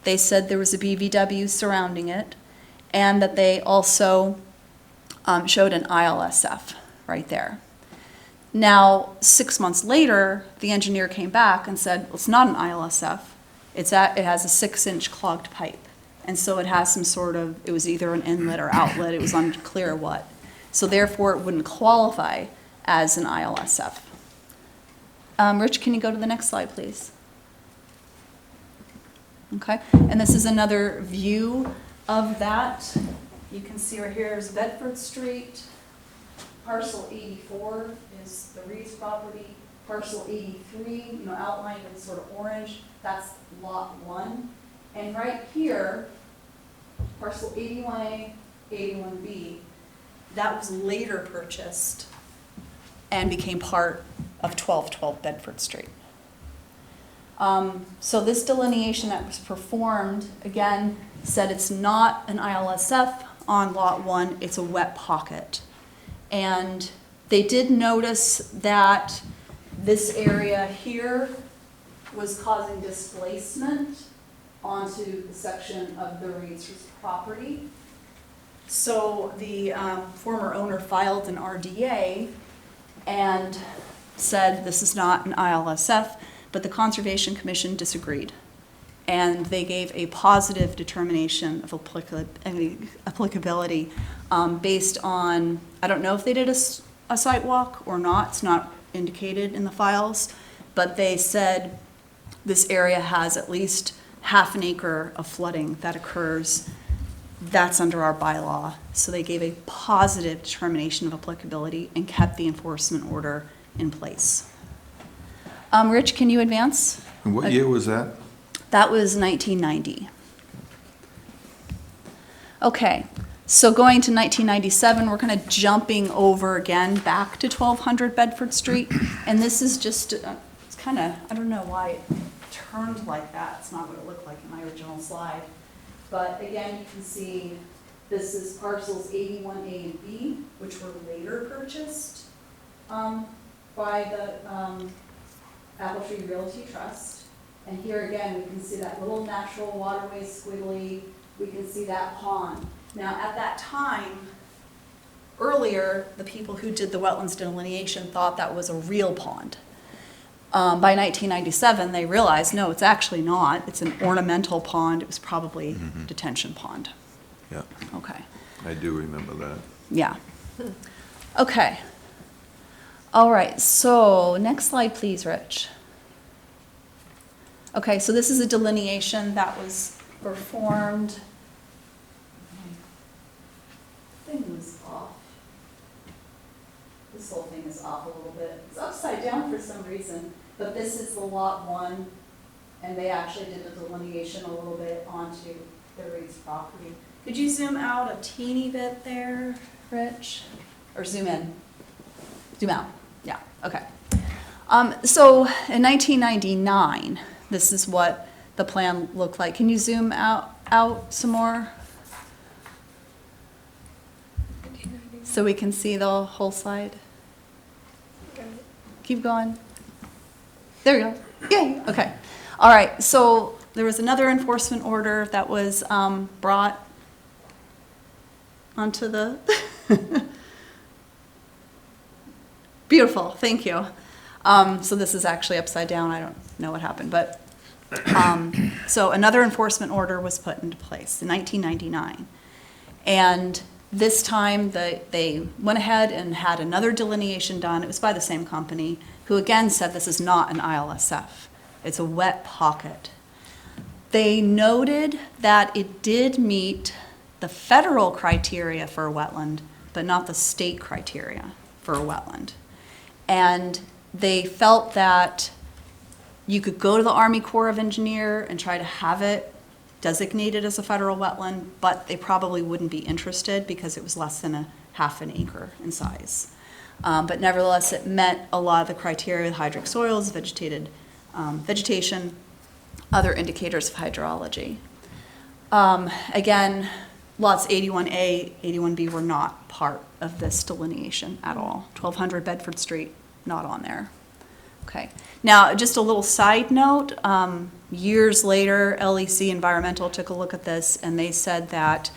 They said there was a BVW surrounding it, and that they also showed an ILSF right there. Now, 6 months later, the engineer came back and said, well, it's not an ILSF. It has a 6-inch clogged pipe. And so it has some sort of, it was either an inlet or outlet, it was unclear what. So therefore, it wouldn't qualify as an ILSF. Rich, can you go to the next slide, please? Okay, and this is another view of that. You can see right here is Bedford Street. Parcel 84 is the Reed's property. Parcel 83, outlined in sort of orange, that's Lot 1. And right here, parcel 81A, 81B, that was later purchased and became part of 1212 Bedford Street. So this delineation that was performed, again, said it's not an ILSF on Lot 1, it's a wet pocket. And they did notice that this area here was causing displacement onto the section of the Reed's property. So the former owner filed an RDA and said this is not an ILSF, but the Conservation Commission disagreed. And they gave a positive determination of applicability based on, I don't know if they did a site walk or not, it's not indicated in the files, but they said this area has at least half an acre of flooding that occurs. That's under our bylaw. So they gave a positive determination of applicability and kept the enforcement order in place. Rich, can you advance? And what year was that? That was 1990. Okay, so going to 1997, we're kind of jumping over again back to 1200 Bedford Street. And this is just, it's kind of, I don't know why it turned like that. It's not what it looked like in my original slide. But again, you can see this is parcels 81A and B, which were later purchased by the Apple Tree Realty Trust. And here again, we can see that little natural waterway squiggly. We can see that pond. Now, at that time, earlier, the people who did the wetlands delineation thought that was a real pond. By 1997, they realized, no, it's actually not. It's an ornamental pond. It was probably a detention pond. Yeah, Okay. I do remember that. Yeah. Okay. All right, so next slide, please, Rich. Okay, so this is a delineation that was performed. Thing was off. This whole thing is off a little bit. It's upside down for some reason, but this is the Lot 1, and they actually did the delineation a little bit onto the Reed's property. Could you zoom out a teeny bit there, Rich? Or zoom in? Zoom out. Yeah, okay. So in 1999, this is what the plan looked like. Can you zoom out some more? So we can see the whole slide. Keep going. There you go. Yay, okay. All right, so there was another enforcement order that was brought onto the, beautiful, thank you. So this is actually upside down, I don't know what happened, but, so another enforcement order was put into place in 1999. And this time, they went ahead and had another delineation done. It was by the same company, who again said this is not an ILSF. It's a wet pocket. They noted that it did meet the federal criteria for a wetland, but not the state criteria for a wetland. And they felt that you could go to the Army Corps of Engineer and try to have it designated as a federal wetland, but they probably wouldn't be interested because it was less than a half an acre in size. But nevertheless, it met a lot of the criteria with hydric soils, vegetation, other indicators of hydrology. Again, lots 81A, 81B were not part of this delineation at all. 1200 Bedford Street, not on there. Okay. Now, just a little side note, years later, LEC Environmental took a look at this and they said that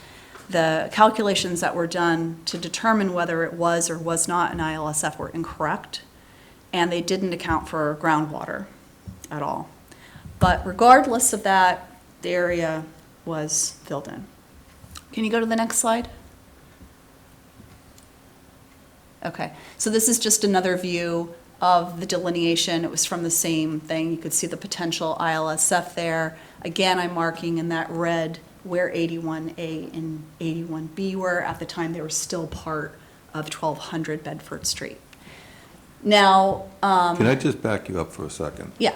the calculations that were done to determine whether it was or was not an ILSF were incorrect, and they didn't account for groundwater at all. But regardless of that, the area was filled in. Can you go to the next slide? Okay, so this is just another view of the delineation. It was from the same thing. You could see the potential ILSF there. Again, I'm marking in that red where 81A and 81B were. At the time, they were still part of 1200 Bedford Street. Now, Can I just back you up for a second? yeah,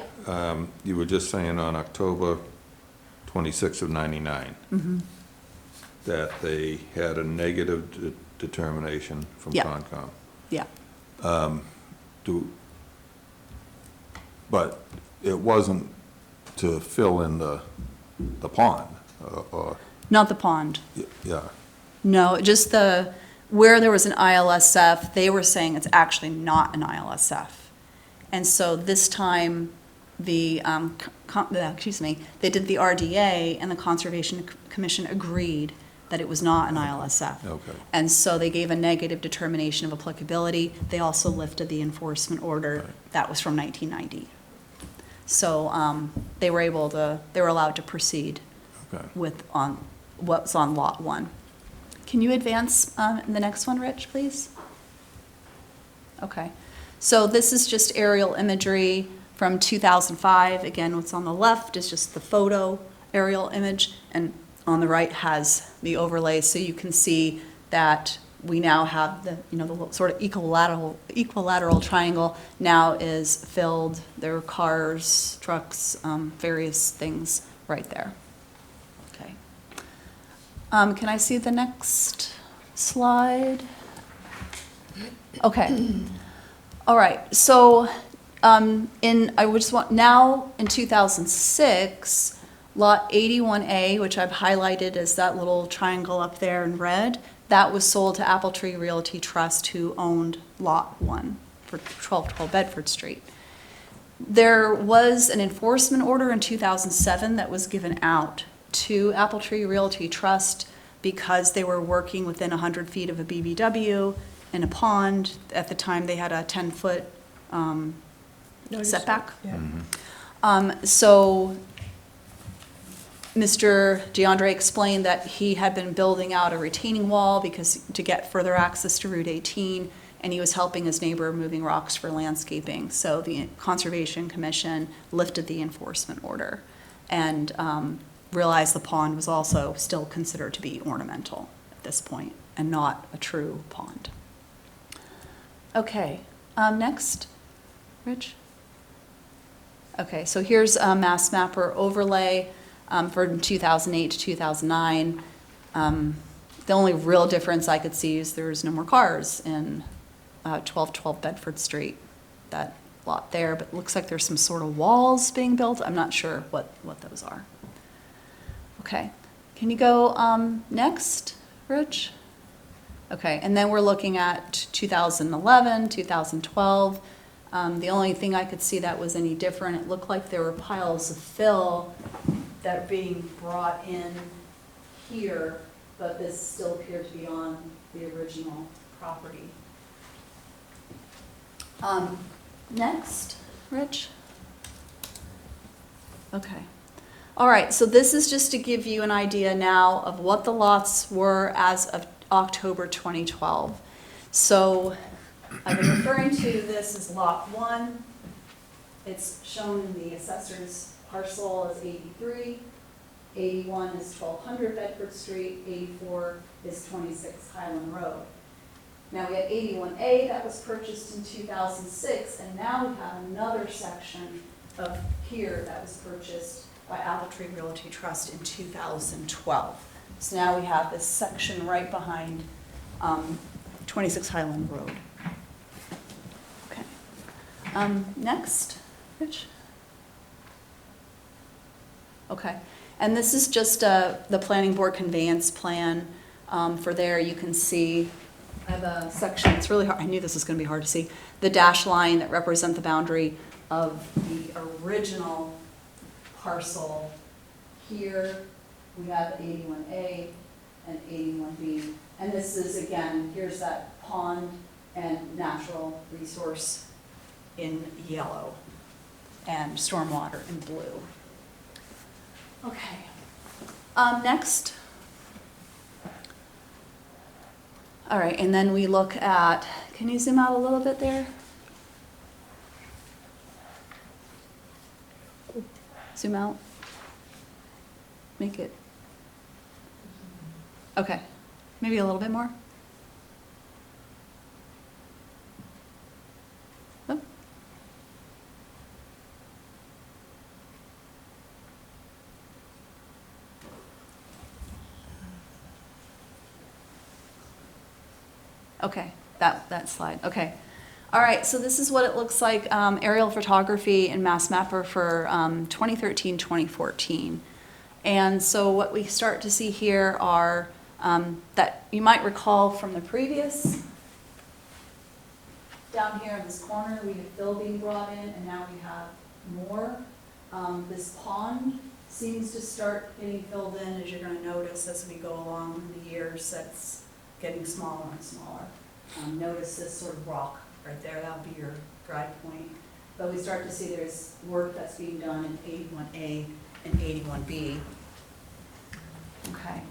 You were just saying on October 26th of 99 that they had a negative determination from Yeah. Concom. yeah. But it wasn't to fill in the pond, or, Not the pond. yeah, No, just where there was an ILSF, they were saying it's actually not an ILSF. And so this time, they did the RDA and the Conservation Commission agreed that it was not an ILSF. okay. And so they gave a negative determination of applicability. They also lifted the enforcement order. That was from 1990. So they were allowed to proceed Okay. with what's on Lot 1. Can you advance the next one, Rich, please? Okay. So this is just aerial imagery from 2005. Again, what's on the left is just the photo aerial image, and on the right has the overlay, so you can see that we now have the sort of equilateral triangle now is filled. There are cars, trucks, various things right there. Okay. Can I see the next slide? Okay. All right. So in 2006, Lot 81A, which I've highlighted as that little triangle up there in red, that was sold to Appletree Realty Trust, who owned Lot 1 for 1212 Bedford Street. There was an enforcement order in 2007 that was given out to Appletree Realty Trust because they were working within 100 feet of a BBW in a pond. At the time, they had a 10-foot setback. Yeah. So Mr. DeAndre explained that he had been building out a retaining wall to get further access to Route 18, and he was helping his neighbor moving rocks for landscaping. So the Conservation Commission lifted the enforcement order and realized the pond was also still considered to be ornamental at this point and not a true pond. Okay, next, Rich. Okay, so here's a Mass Mapper overlay from 2008 to 2009. The only real difference I could see is there's no more cars in 1212 Bedford Street. That lot there, but it looks like there's some sort of walls being built. I'm not sure what those are. Okay, can you go next, Rich? Okay, and then we're looking at 2011, 2012. The only thing I could see that was any different, it looked like there were piles of fill that are being brought in here, but this still appeared to be on the original property. Next, Rich? Okay. All right, so this is just to give you an idea now of what the lots were as of October 2012. So I've been referring to this as Lot 1. It's shown in the assessor's parcel as 83. 81 is 1200 Bedford Street. 84 is 26 Highland Road. Now we have 81A that was purchased in 2006, and now we have another section of here that was purchased by Appletree Realty Trust in 2012. So now we have this section right behind 26 Highland Road. Okay. Next, Rich. Okay, and this is just the planning board conveyance plan. For there, you can see I have a section, it's really hard, I knew this was going to be hard to see, the dash line that represent the boundary of the original parcel. Here we have 81A and 81B. And this is, again, here's that pond and natural resource in yellow and stormwater in blue. Okay. Next. All right, and then we look at, can you zoom out a little bit there? Zoom out. Make it. Okay, maybe a little bit more. Oh. Okay, that slide, okay. All right, so this is what it looks like, aerial photography in Mass Mapper for 2013, 2014. And so what we start to see here are, that you might recall from the previous, down here in this corner, we have fill being brought in, and now we have more. This pond seems to start getting filled in, as you're gonna notice as we go along in the years, that's getting smaller and smaller. Notice this sort of rock right there, that would be your dry point. But we start to see there's work that's being done in 81A and 81B. Okay.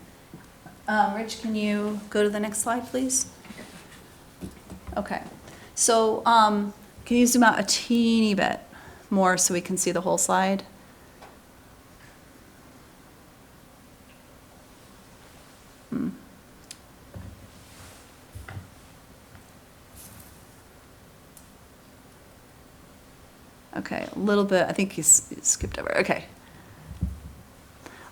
Rich, can you go to the next slide, please? Okay. So can you zoom out a teeny bit more so we can see the whole slide? Okay, a little bit, I think he's skipped over, okay.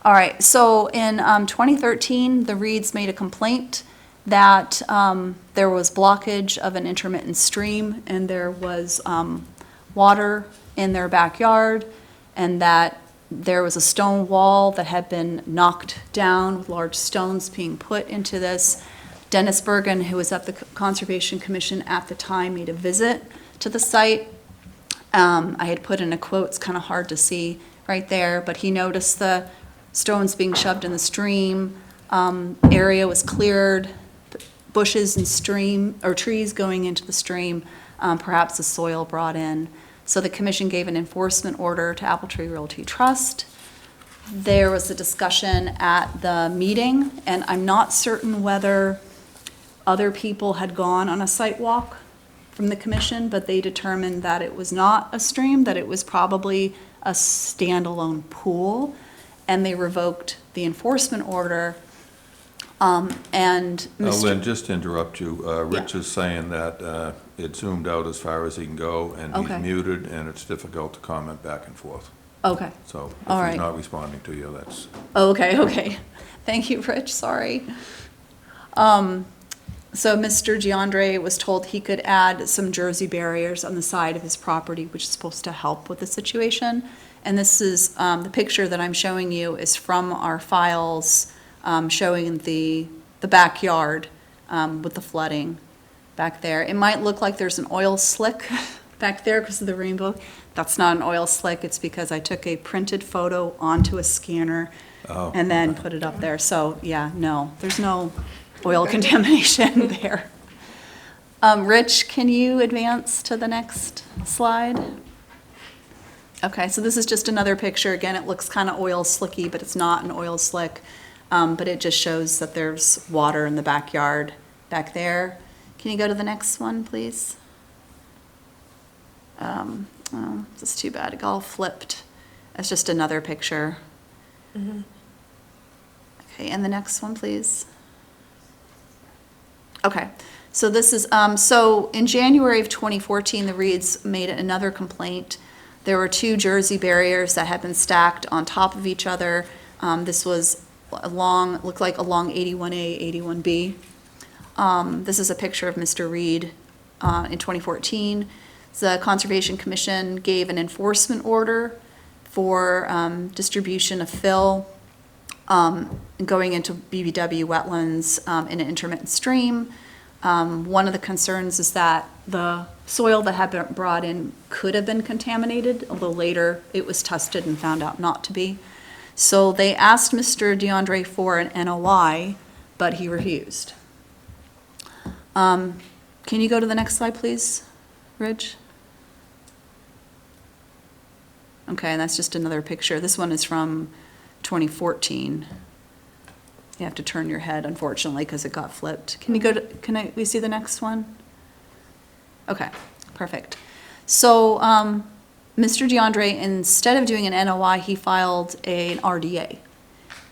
All right, so in 2013, the Reeds made a complaint that there was blockage of an intermittent stream and there was water in their backyard, and that there was a stone wall that had been knocked down with large stones being put into this. Dennis Bergen, who was at the Conservation Commission at the time, made a visit to the site. I had put in a quote, it's kind of hard to see right there, but he noticed the stones being shoved in the stream, area was cleared, bushes and stream, or trees going into the stream, perhaps the soil brought in. So the commission gave an enforcement order to Appletree Realty Trust. There was a discussion at the meeting, and I'm not certain whether other people had gone on a site walk from the commission, but they determined that it was not a stream, that it was probably a standalone pool, and they revoked the enforcement order. And Mr. Lynn, just to interrupt you, Rich is saying that it zoomed out as far as he can go, and he's Okay. muted, and it's difficult to comment back and forth. Okay. So All if right. he's not responding to you, that's, Okay. Thank you, Rich, sorry. So Mr. DeAndre was told he could add some Jersey barriers on the side of his property, which is supposed to help with the situation. And this is, the picture that I'm showing you is from our files, showing the backyard, with the flooding back there. It might look like there's an oil slick back there because of the rainbow. That's not an oil slick, it's because I took a printed photo onto a scanner Oh. and then put it up there. So, yeah, no, there's no oil contamination there. Rich, can you advance to the next slide? Okay, so this is just another picture. Again, it looks kind of oil slicky, but it's not an oil slick. But it just shows that there's water in the backyard back there. Can you go to the next one, please? Oh, this is too bad. It got all flipped. It's just another picture. Okay, and the next one, please. Okay, so this is, so in January of 2014, the Reeds made another complaint. There were 2 Jersey barriers that had been stacked on top of each other. This was along, looked like along 81A, 81B. This is a picture of Mr. Reed in 2014. The Conservation Commission gave an enforcement order for distribution of fill going into BBW wetlands in an intermittent stream. One of the concerns is that the soil that had been brought in could have been contaminated, although later it was tested and found out not to be. So they asked Mr. DeAndre for an NOI, but he refused. Can you go to the next slide, please, Ridge? Okay, and that's just another picture. This one is from 2014. You have to turn your head, unfortunately, because it got flipped. Can you go to, we see the next one? Okay, perfect. So, Mr. DeAndre, instead of doing an NOI, he filed an RDA.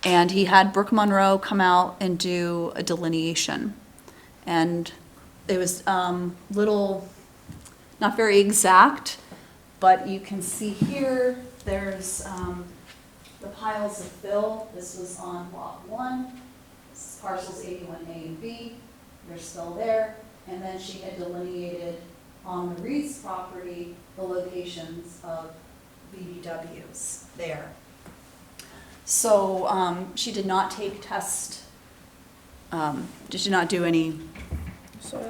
And he had Brooke Monroe come out and do a delineation. And it was little, not very exact, but you can see here, there's the piles of fill. This was on lot 1. This is parcels 81A and B. They're still there. And then she had delineated on the Reed's property the locations of BBWs there. So she did not take did not do any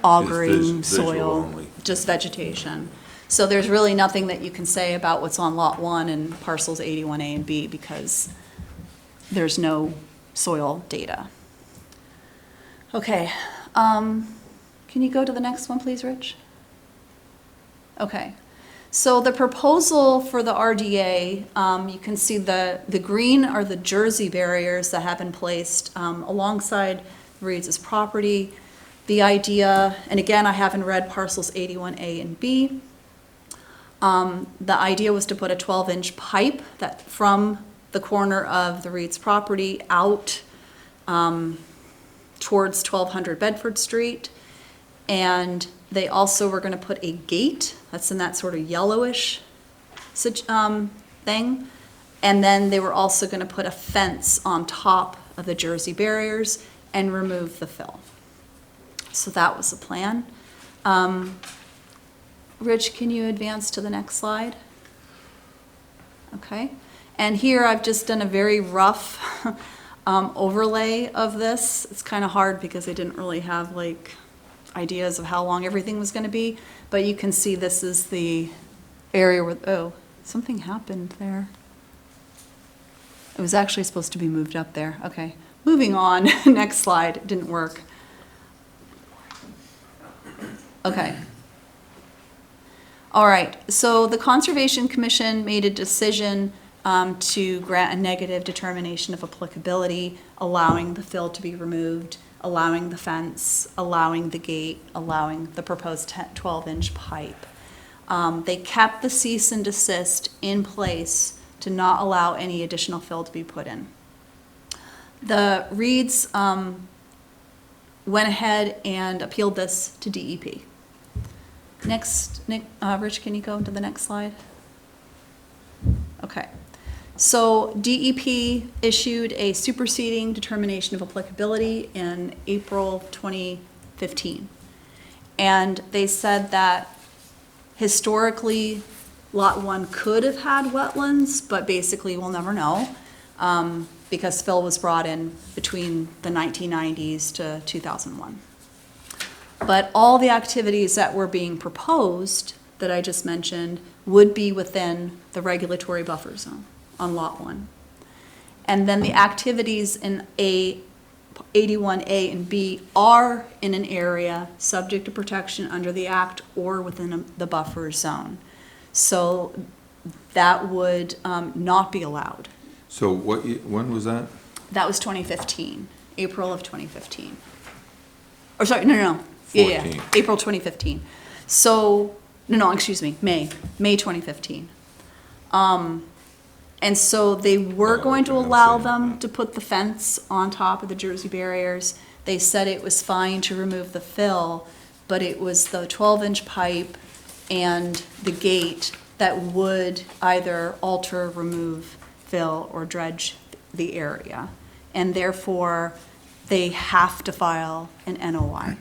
augering Just visual soil, only. just vegetation. So there's really nothing that you can say about what's on lot 1 and parcels 81A and B because there's no soil data. Okay, can you go to the next one, please, Rich? Okay, so the proposal for the RDA, you can see the green are the Jersey barriers that have been placed alongside Reed's property. The idea, and again, I haven't read parcels 81A and B. The idea was to put a 12-inch pipe that from the corner of the Reed's property out towards 1200 Bedford Street. And they also were going to put a gate that's in that sort of yellowish thing. And then they were also going to put a fence on top of the Jersey barriers and remove the fill. So that was the plan. Rich, can you advance to the next slide? Okay. And here I've just done a very rough overlay of this. It's kind of hard because I didn't really have like ideas of how long everything was going to be, but you can see this is the area where, oh, something happened there. It was actually supposed to be moved up there. Okay, moving on. Next slide. It didn't work. Okay. All right, so the Conservation Commission made a decision to grant a negative determination of applicability, allowing the fill to be removed, allowing the fence, allowing the gate, allowing the proposed 12-inch pipe. They kept the cease and desist in place to not allow any additional fill to be put in. The Reeds went ahead and appealed this to DEP. Next, Rich, can you go to the next slide? Okay. So DEP issued a superseding determination of applicability in April 20 2015. And they said that historically, Lot 1 could have had wetlands, but basically we'll never know, because fill was brought in between the 1990s to 2001. But all the activities that were being proposed, that I just mentioned, would be within the regulatory buffer zone on Lot 1. And then the activities in 81A and B are in an area subject to protection under the Act or within the buffer zone. So that would not be allowed. So when was that? That was 2015, April of 2015. Or sorry, no. Yeah, 14. April 2015. So, no, excuse me, May 2015. And so they were Oh, going to okay, I'm allow seeing them that. to put the fence on top of the Jersey barriers. They said it was fine to remove the fill, but it was the 12-inch pipe and the gate that would either alter, remove, fill, or dredge the area. And therefore, they have to file an NOI.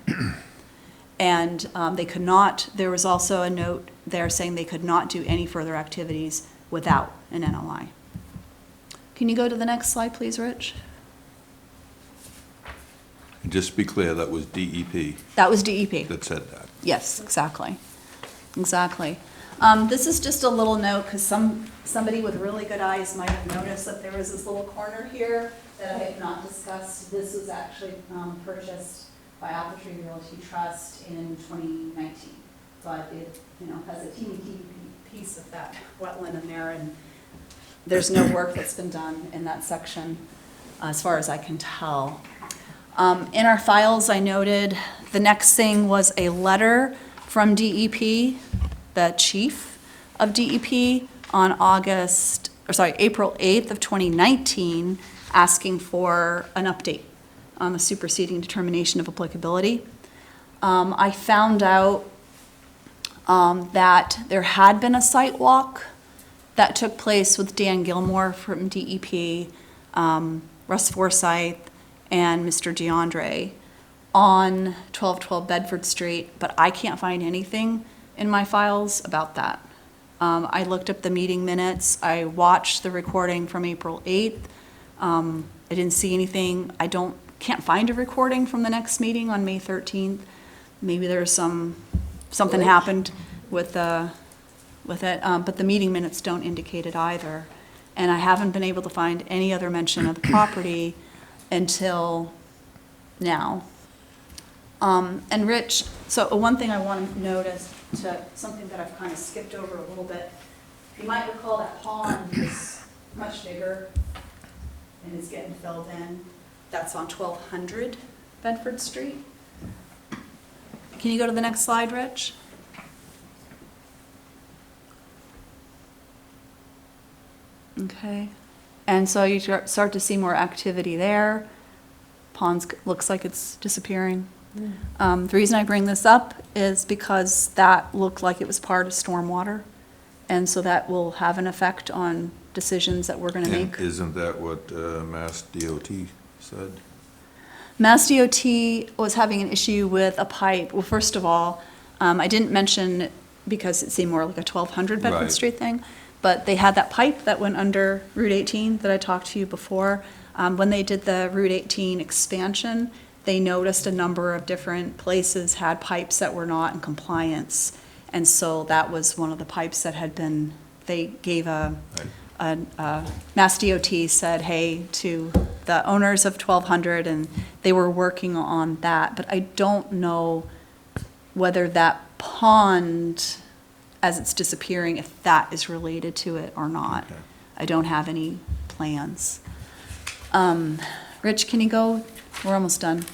And they could not, there was also a note there saying they could not do any further activities without an NOI. Can you go to the next slide, please, Rich? And just to be clear, that was DEP That was DEP. that said that. Yes, exactly. Exactly. This is just a little note, because somebody with really good eyes might have noticed that there was this little corner here that I had not discussed. This was actually purchased by Apple Tree Realty Trust in 2019. But it, has a teeny piece of that wetland in there, and there's no work that's been done in that section, as far as I can tell. In our files, I noted the next thing was a letter from DEP, the chief of DEP, on April 8th of 2019, asking for an update on the superseding determination of applicability. I found out that there had been a site walk that took place with Dan Gilmore from DEP, Russ Forsyth, and Mr. DeAndre on 1212 Bedford Street, but I can't find anything in my files about that. I looked up the meeting minutes. I watched the recording from April 8th. I didn't see anything. Can't find a recording from the next meeting on May 13th. Maybe there's something happened with it, but the meeting minutes don't indicate it either. And I haven't been able to find any other mention of the property until now. And Rich, so one thing I want to notice, something that I've kind of skipped over a little bit. You might recall that pond is much bigger and is getting filled in. That's on 1200 Bedford Street. Can you go to the next slide, Rich? Okay. And so you start to see more activity there. Ponds looks like it's disappearing. The reason I bring this up is because that looked like it was part of stormwater. And so that will have an effect on decisions that we're going to And make. isn't that what Mass DOT said? Mass DOT was having an issue with a pipe. Well, first of all, I didn't mention it because it seemed more like a 1200 Bedford Right. Street thing, but they had that pipe that went under Route 18 that I talked to you before. When they did the Route 18 expansion, they noticed a number of different places had pipes that were not in compliance. And so that was one of the pipes that had been, they gave Mass DOT said, hey, to the owners of 1200, and they were working on that. But I don't know whether that pond, as it's disappearing, if that is related to it or not. Okay. I don't have any plans. Rich, can you go? We're almost done.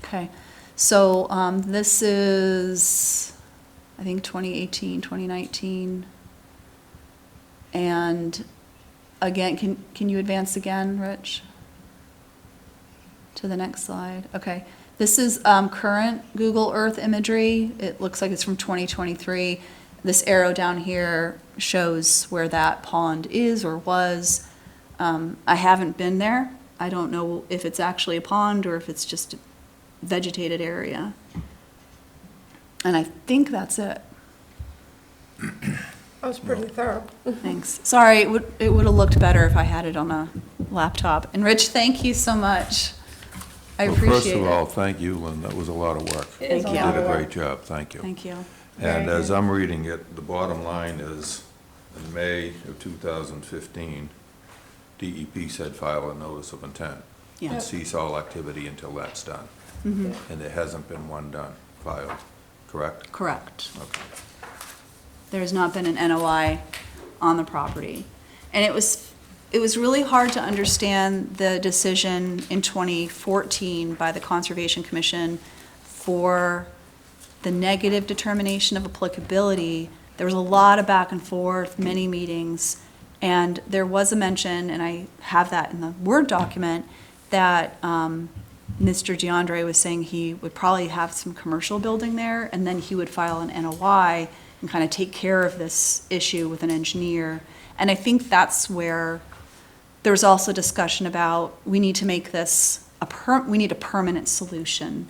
Okay, so this is, I think, 2018, 2019. And again, can you advance again, Rich? To the next slide. Okay. This is current Google Earth imagery. It looks like it's from 2023. This arrow down here shows where that pond is or was. I haven't been there I don't know if it's actually a pond or if it's just a vegetated area. And I think that's it. That was pretty thorough. Thanks. Sorry, it would have looked better if I had it on a laptop. And Rich, thank you so much. I Well, appreciate it. First of all, thank you, Lynn, that was a lot of work. It is Thank a you. You lot did of a work. great job, thank you. Thank you. And Very as good. I'm reading it, the bottom line is, in May of 2015, DEP said file a notice of intent Yeah. and cease all activity until that's done. Mhm. And there hasn't been one done, filed, correct? Correct. Okay. There's not been an NOI on the property. And it was really hard to understand the decision in 2014 by the Conservation Commission for the negative determination of applicability. There was a lot of back and forth, many meetings, and there was a mention, and I have that in the Word document, that Mr. DeAndre was saying he would probably have some commercial building there, and then he would file an NOI and kind of take care of this issue with an engineer. And I think that's where there was also discussion about, we need to make this we need a permanent solution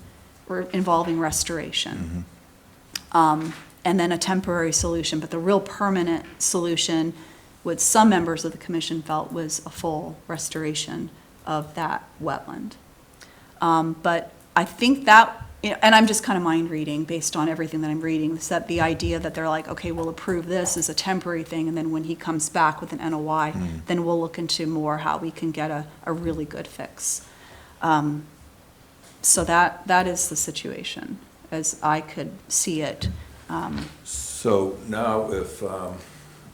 involving restoration. And then a temporary solution, but the real permanent solution, what some members of the commission felt was a full restoration of that wetland. But I think that, and I'm just kind of mind reading based on everything that I'm reading, is that the idea that they're like, okay, we'll approve this as a temporary thing, and then when he comes back with an NOI, then we'll look into more how we can get a really good fix. So that is the situation, as I could see it. So now if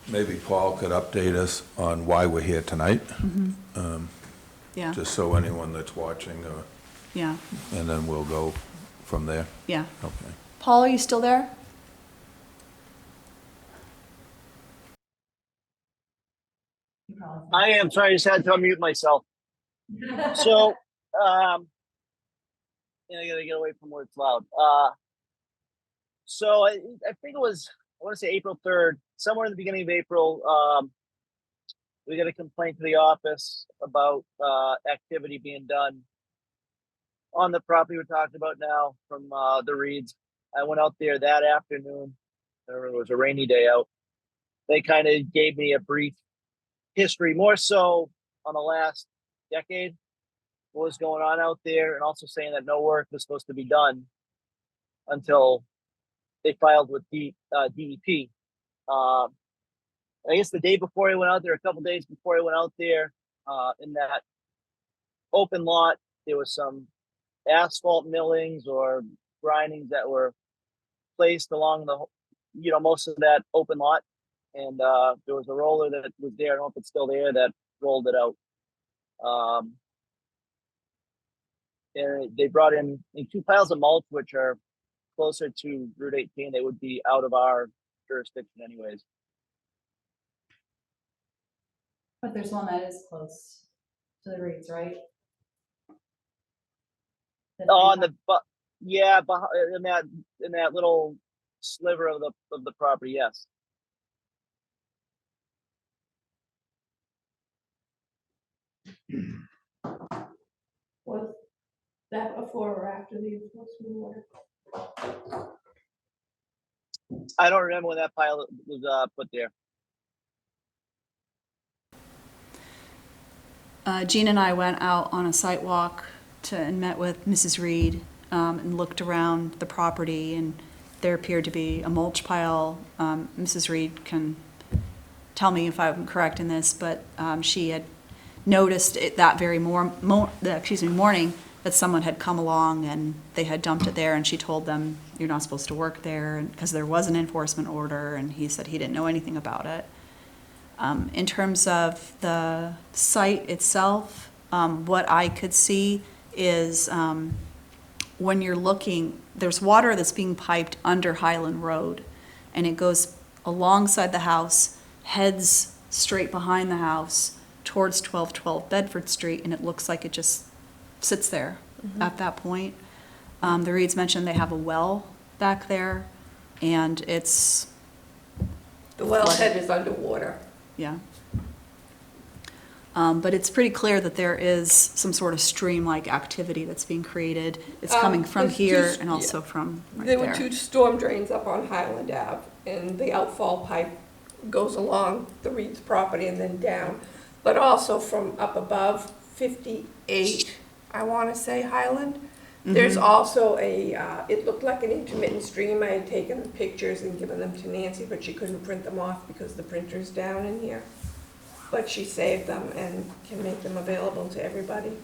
maybe Paul could update us on why we're here tonight, Yeah, just so anyone that's watching, yeah, and then we'll go from there. yeah. Okay. Paul, are you still there? I am, sorry, I just had to unmute myself. So, yeah, I gotta get away from where it's loud. So I think it was, I want to say April 3rd, somewhere in the beginning of April, we got a complaint to the office about activity being done on the property we're talking about now from the Reeds. I went out there that afternoon. It was a rainy day out. They kind of gave me a brief history, more so on the last decade, what was going on out there, and also saying that no work was supposed to be done until they filed with DEP. I guess the day before I went out there, a couple days before I went out there, in that open lot, there was some asphalt millings or grindings that were placed along the, most of that open lot. And there was a roller that was there, I don't know if it's still there, that rolled it out. And they brought in 2 piles of mulch, which are closer to Route 18. They would be out of our jurisdiction anyways. But there's one that is close to the Reeds, right? On the, yeah, in that little sliver of the property, yes. Was that before or after the enforcement order? I don't remember when that pile was put there. Jean and I went out on a site walk and met with Mrs. Reed and looked around the property, and there appeared to be a mulch pile. Mrs. Reed can tell me if I'm correct in this, but she had noticed it that very morning that someone had come along and they had dumped it there, and she told them, you're not supposed to work there, because there was an enforcement order, and he said he didn't know anything about it. In terms of the site itself, what I could see is when you're looking, there's water that's being piped under Highland Road, and it goes alongside the house, heads straight behind the house towards 1212 Bedford Street, and it looks like it just sits there at that point. The Reeds mentioned they have a well back there, and it's, The wellhead is underwater. yeah. But it's pretty clear that there is some sort of stream-like activity that's being created. It's coming from there's two here s- and also from right There were there. 2 storm drains up on Highland Ave, and the outfall pipe goes along the Reed's property and then down. But also from up above 58, I want to say Highland. There's also it looked like an intermittent stream. I had taken the pictures and given them to Nancy, but she couldn't print them off because the printer's down in here. But she saved them and can make them available to everybody.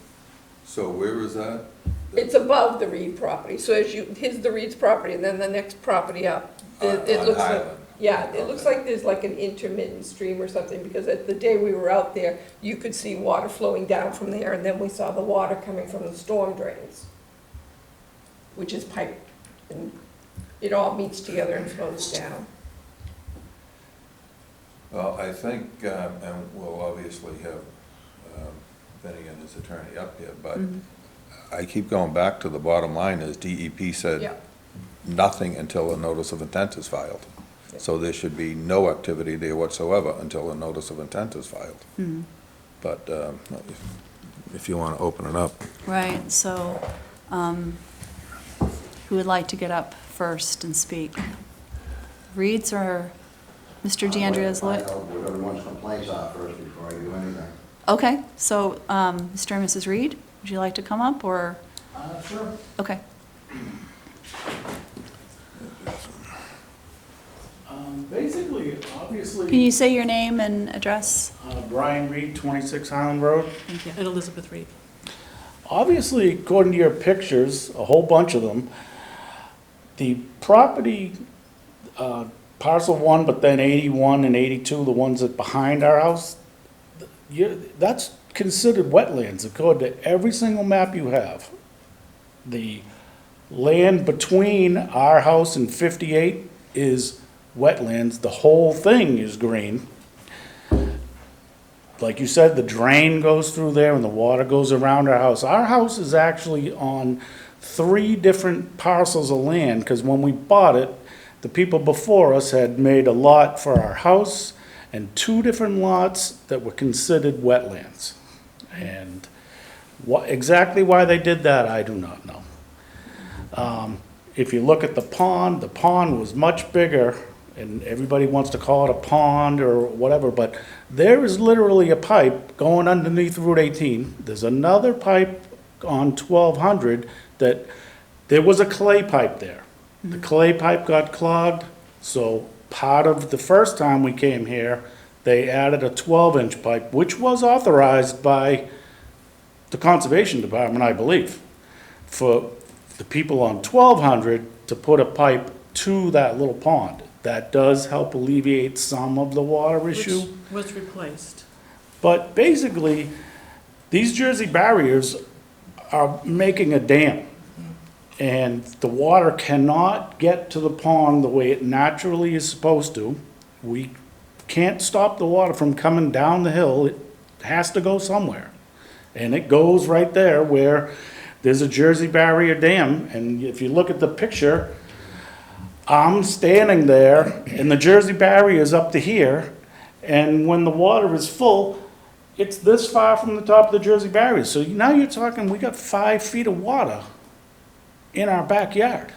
So where is that? It's above the Reed property, so as you, here's the Reed's property, and then the next property up. It looks like, yeah, it looks like there's like an intermittent stream or something, because at the day we were out there, you could see water flowing down from there, and then we saw the water coming from the storm drains, which is piped, and it all meets together and flows down. Well, I think, and we'll obviously have Vinnie and his attorney up here, but I keep going back to the bottom line is DEP said Yeah. nothing until a notice of intent is filed. So there should be no activity there whatsoever until a notice of intent is filed. But if you want to open it up. Right, so, who would like to get up first and speak? Reeds or Mr. DeAndrea's lawyer? I know what everyone's complaints are first before I do anything. Okay, so, Mr. and Mrs. Reed, would you like to come up, or? Sure. Okay. Basically, Can obviously, you say your name and address? Brian Reed, 26 Highland Road. Thank you. And Elizabeth Reed. Obviously, according to your pictures, a whole bunch of them, the property, parcel 1, but then 81 and 82, the ones that behind our house, that's considered wetlands according to every single map you have. The land between our house and 58 is wetlands. The whole thing is green. Like you said, the drain goes through there and the water goes around our house. Our house is actually on 3 different parcels of land, because when we bought it, the people before us had made a lot for our house and 2 different lots that were considered wetlands. And exactly why they did that, I do not know. If you look at the pond was much bigger, and everybody wants to call it a pond or whatever, but there is literally a pipe going underneath Route 18. There's another pipe on 1200 that there was a clay pipe there. The clay pipe got clogged, so part of the first time we came here, they added a 12-inch pipe, which was authorized by the Conservation Department, I believe, for the people on 1200 to put a pipe to that little pond. That does help alleviate some of the water issue. Which was replaced. But basically, these Jersey barriers are making a dam. And the water cannot get to the pond the way it naturally is supposed to. We can't stop the water from coming down the hill. It has to go somewhere. And it goes right there where there's a Jersey barrier dam. And if you look at the picture, I'm standing there and the Jersey barrier is up to here. And when the water is full, it's this far from the top of the Jersey barrier. So now you're talking, we got 5 feet of water in our backyard.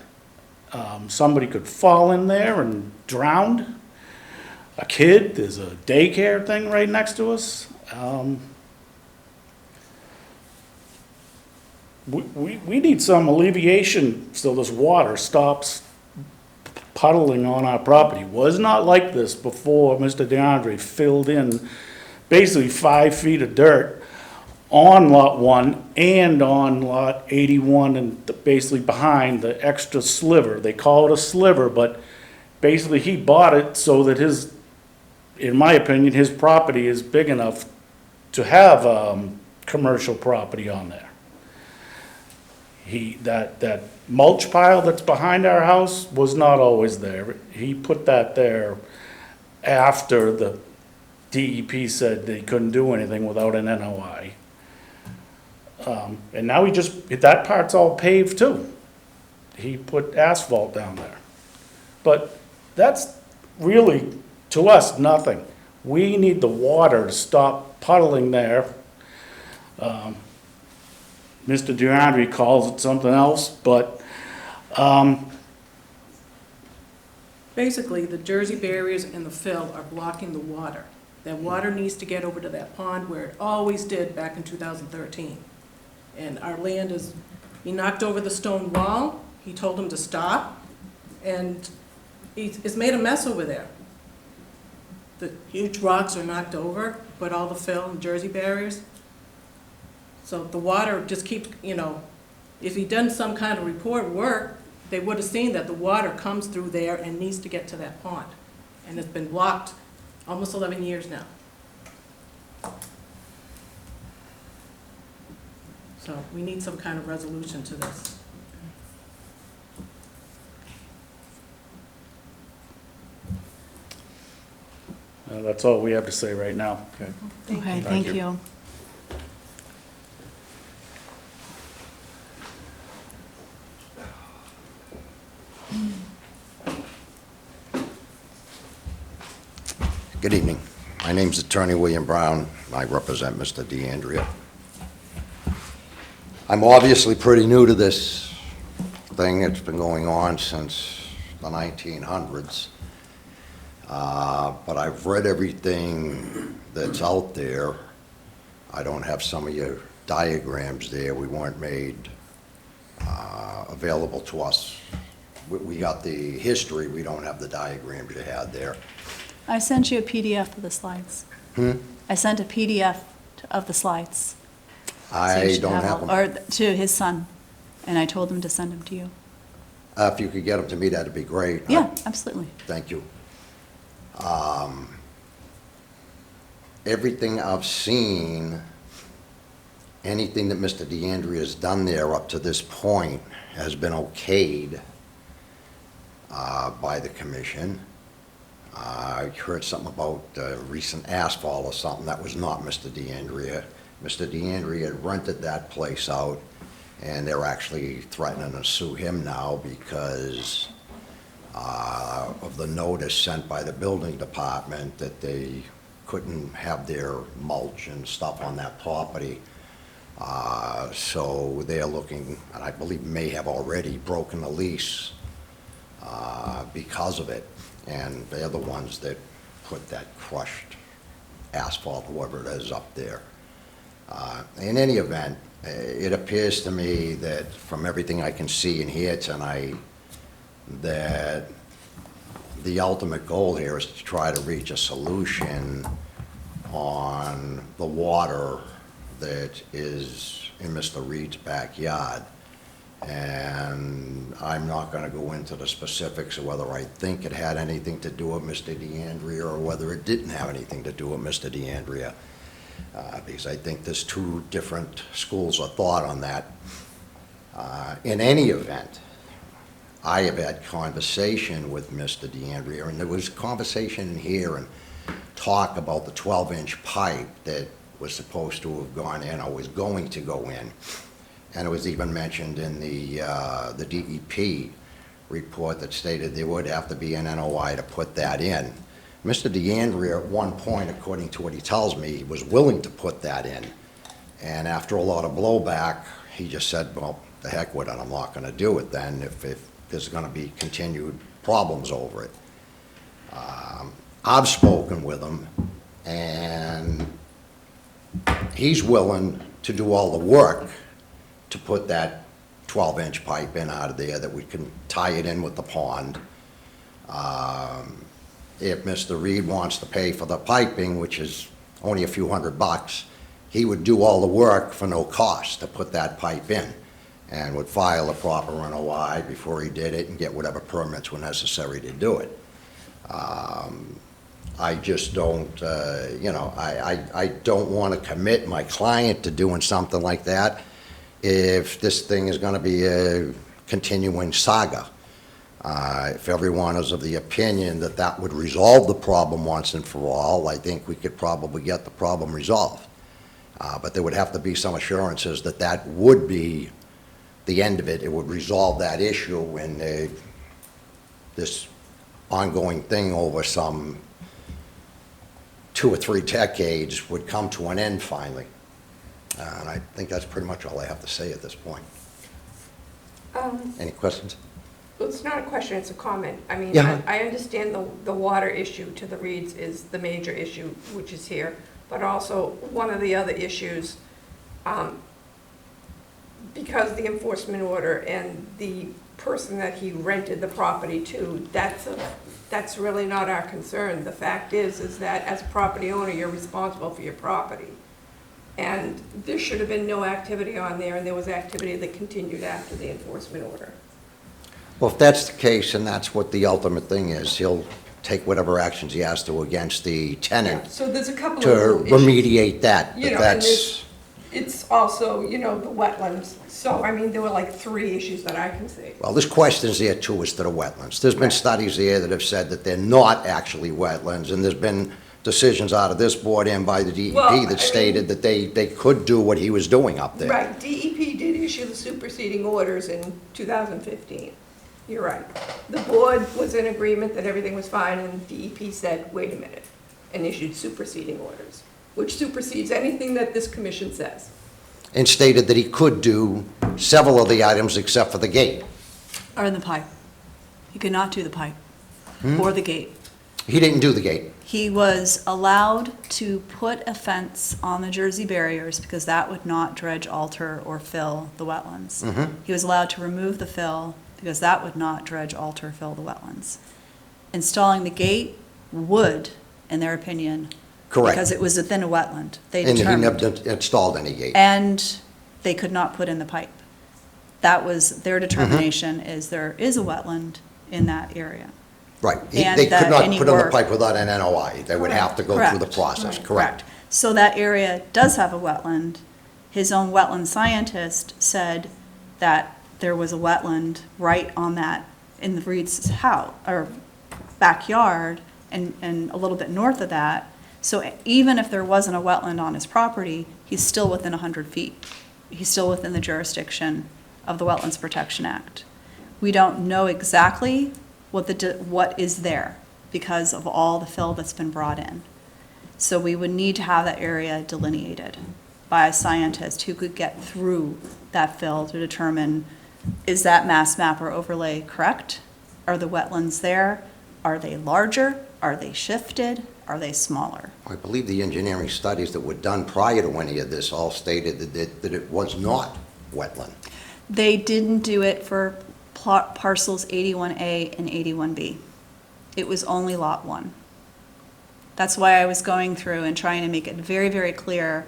Somebody could fall in there and drown. A kid, there's a daycare thing right next to us. We need some alleviation so this water stops puddling on our property. Was not like this before Mr. DeAndre filled in basically 5 feet of dirt on lot 1 and on lot 81 and basically behind the extra sliver. They call it a sliver, but basically he bought it so that his, in my opinion, his property is big enough to have commercial property on there. That mulch pile that's behind our house was not always there. He put that there after the DEP said they couldn't do anything without an NOI. And now that part's all paved too. He put asphalt down there. But that's really, to us, nothing. We need the water to stop puddling there. Mr. DeAndre calls it something else, but, Basically, the Jersey barriers and the fill are blocking the water. That water needs to get over to that pond where it always did back in 2013. And our land is, he knocked over the stone wall, he told him to stop, and it's made a mess over there. The huge rocks are knocked over, but all the fill and Jersey barriers. So the water just keeps, you know, if he'd done some kind of report work, they would have seen that the water comes through there and needs to get to that pond. And it's been blocked almost 11 years now. So we need some kind of resolution to this. that's all we have to say right now. Okay. Okay, Thank thank you. you. Good evening. My name's Attorney William Brown. I represent Mr. DeAndrea. I'm obviously pretty new to this thing. It's been going on since the 1900s. But I've read everything that's out there. I don't have some of your diagrams there. We weren't made available to us. We got the history. We don't have the diagrams you had there. I sent you a PDF of the slides. I sent a PDF of the slides. So you I should don't have all- them. Or to his son, and I told him to send them to you. If you could get them to me, that'd be great. Yeah, absolutely. Thank you. Everything I've seen, anything that Mr. DeAndrea has done there up to this point has been okayed by the commission. I heard something about recent asphalt or something. That was not Mr. DeAndrea. Mr. DeAndrea rented that place out, and they're actually threatening to sue him now because of the notice sent by the building department that they couldn't have their mulch and stuff on that property. So they're looking, and I believe may have already broken the lease because of it. And they're the ones that put that crushed asphalt, whatever it is, up there. In any event, it appears to me that from everything I can see and hear tonight, that the ultimate goal here is to try to reach a solution on the water that is in Mr. Reed's backyard. And I'm not going to go into the specifics of whether I think it had anything to do with Mr. DeAndrea or whether it didn't have anything to do with Mr. DeAndrea, because I think there's two different schools of thought on that. In any event, I have had conversation with Mr. DeAndrea, and there was conversation in here and talk about the 12-inch pipe that was supposed to have gone in or was going to go in. And it was even mentioned in the DEP report that stated there would have to be an NOI to put that in. Mr. DeAndrea, at one point, according to what he tells me, he was willing to put that in. And after a lot of blowback, he just said, well, the heck with it, I'm not going to do it then if there's going to be continued problems over it. I've spoken with him, and he's willing to do all the work to put that 12-inch pipe in out of there, that we can tie it in with the pond. If Mr. Reed wants to pay for the piping, which is only a few $100, he would do all the work for no cost to put that pipe in, and would file a proper NOI before he did it and get whatever permits were necessary to do it. I just don't, I don't want to commit my client to doing something like that if this thing is going to be a continuing saga. If everyone is of the opinion that that would resolve the problem once and for all, I think we could probably get the problem resolved. But there would have to be some assurances that that would be the end of it. It would resolve that issue, and this ongoing thing over some 2 or 3 decades would come to an end finally. And I think that's pretty much all I have to say at this point. Any questions? Well, it's not a question, it's a comment. I mean, Yeah. I understand the water issue to the Reeds is the major issue, which is here, but also one of the other issues, because the enforcement order and the person that he rented the property to, that's really not our concern. The fact is that as a property owner, you're responsible for your property. And there should have been no activity on there, and there was activity that continued after the enforcement order. Well, if that's the case, and that's what the ultimate thing is, he'll take whatever actions he has to against the tenant So there's a couple of to little issues. remediate that. You But know, and that's, it's also, the wetlands. So, I mean, there were like 3 issues that I can see. well, this question's there too as to the wetlands. There's been studies there that have said that they're not actually wetlands, and there's been decisions out of this board and by the DEP Well, I mean- that stated that they could do what he was doing up there. Right, DEP did issue the superseding orders in 2015. You're right. The board was in agreement that everything was fine, and DEP said, wait a minute, and issued superseding orders, which supersedes anything that this commission says. And stated that he could do several of the items except for the gate. Or in the pipe. He could not do the pipe or the gate. He didn't do the gate. He was allowed to put a fence on the Jersey barriers because that would not dredge, alter, or fill the wetlands. He was allowed to remove the fill because that would not dredge, alter, fill the wetlands. Installing the gate would, in their opinion, Correct. because it was within a wetland. They And he determined. never installed any gate. And they could not put in the pipe. That was their determination, is there is a wetland in that area. Right. and They that could not any put in the work- pipe without an NOI. They would have to go through the Correct. process, correct? So that area does have a wetland. His own wetland scientist said that there was a wetland right on that, in the Reed's house, or backyard, and a little bit north of that. So even if there wasn't a wetland on his property, he's still within 100 feet. He's still within the jurisdiction of the Wetlands Protection Act. We don't know exactly what is there because of all the fill that's been brought in. So we would need to have that area delineated by a scientist who could get through that fill to determine, is that mass map or overlay correct? Are the wetlands there? Are they larger? Are they shifted? Are they smaller? I believe the engineering studies that were done prior to any of this all stated that it was not wetland. They didn't do it for parcels 81A and 81B. It was only Lot 1. That's why I was going through and trying to make it very, very clear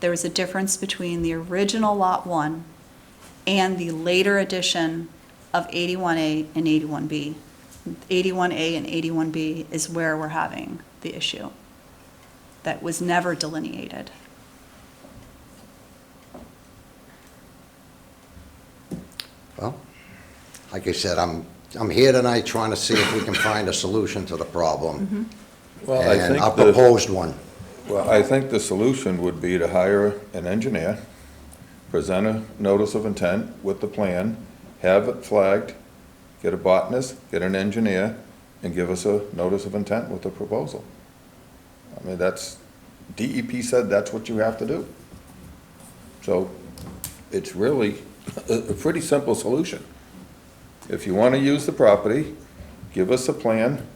there was a difference between the original Lot 1 and the later addition of 81A and 81B. 81A and 81B is where we're having the issue. That was never delineated. Well, like I said, I'm here tonight trying to see if we can find a solution to the problem. Well, I And think a proposed one. Well, I think the solution would be to hire an engineer, present a notice of intent with the plan, have it flagged, get a botanist, get an engineer, and give us a notice of intent with a proposal. I mean, DEP said that's what you have to do. So it's really a pretty simple solution. If you want to use the property, give us a plan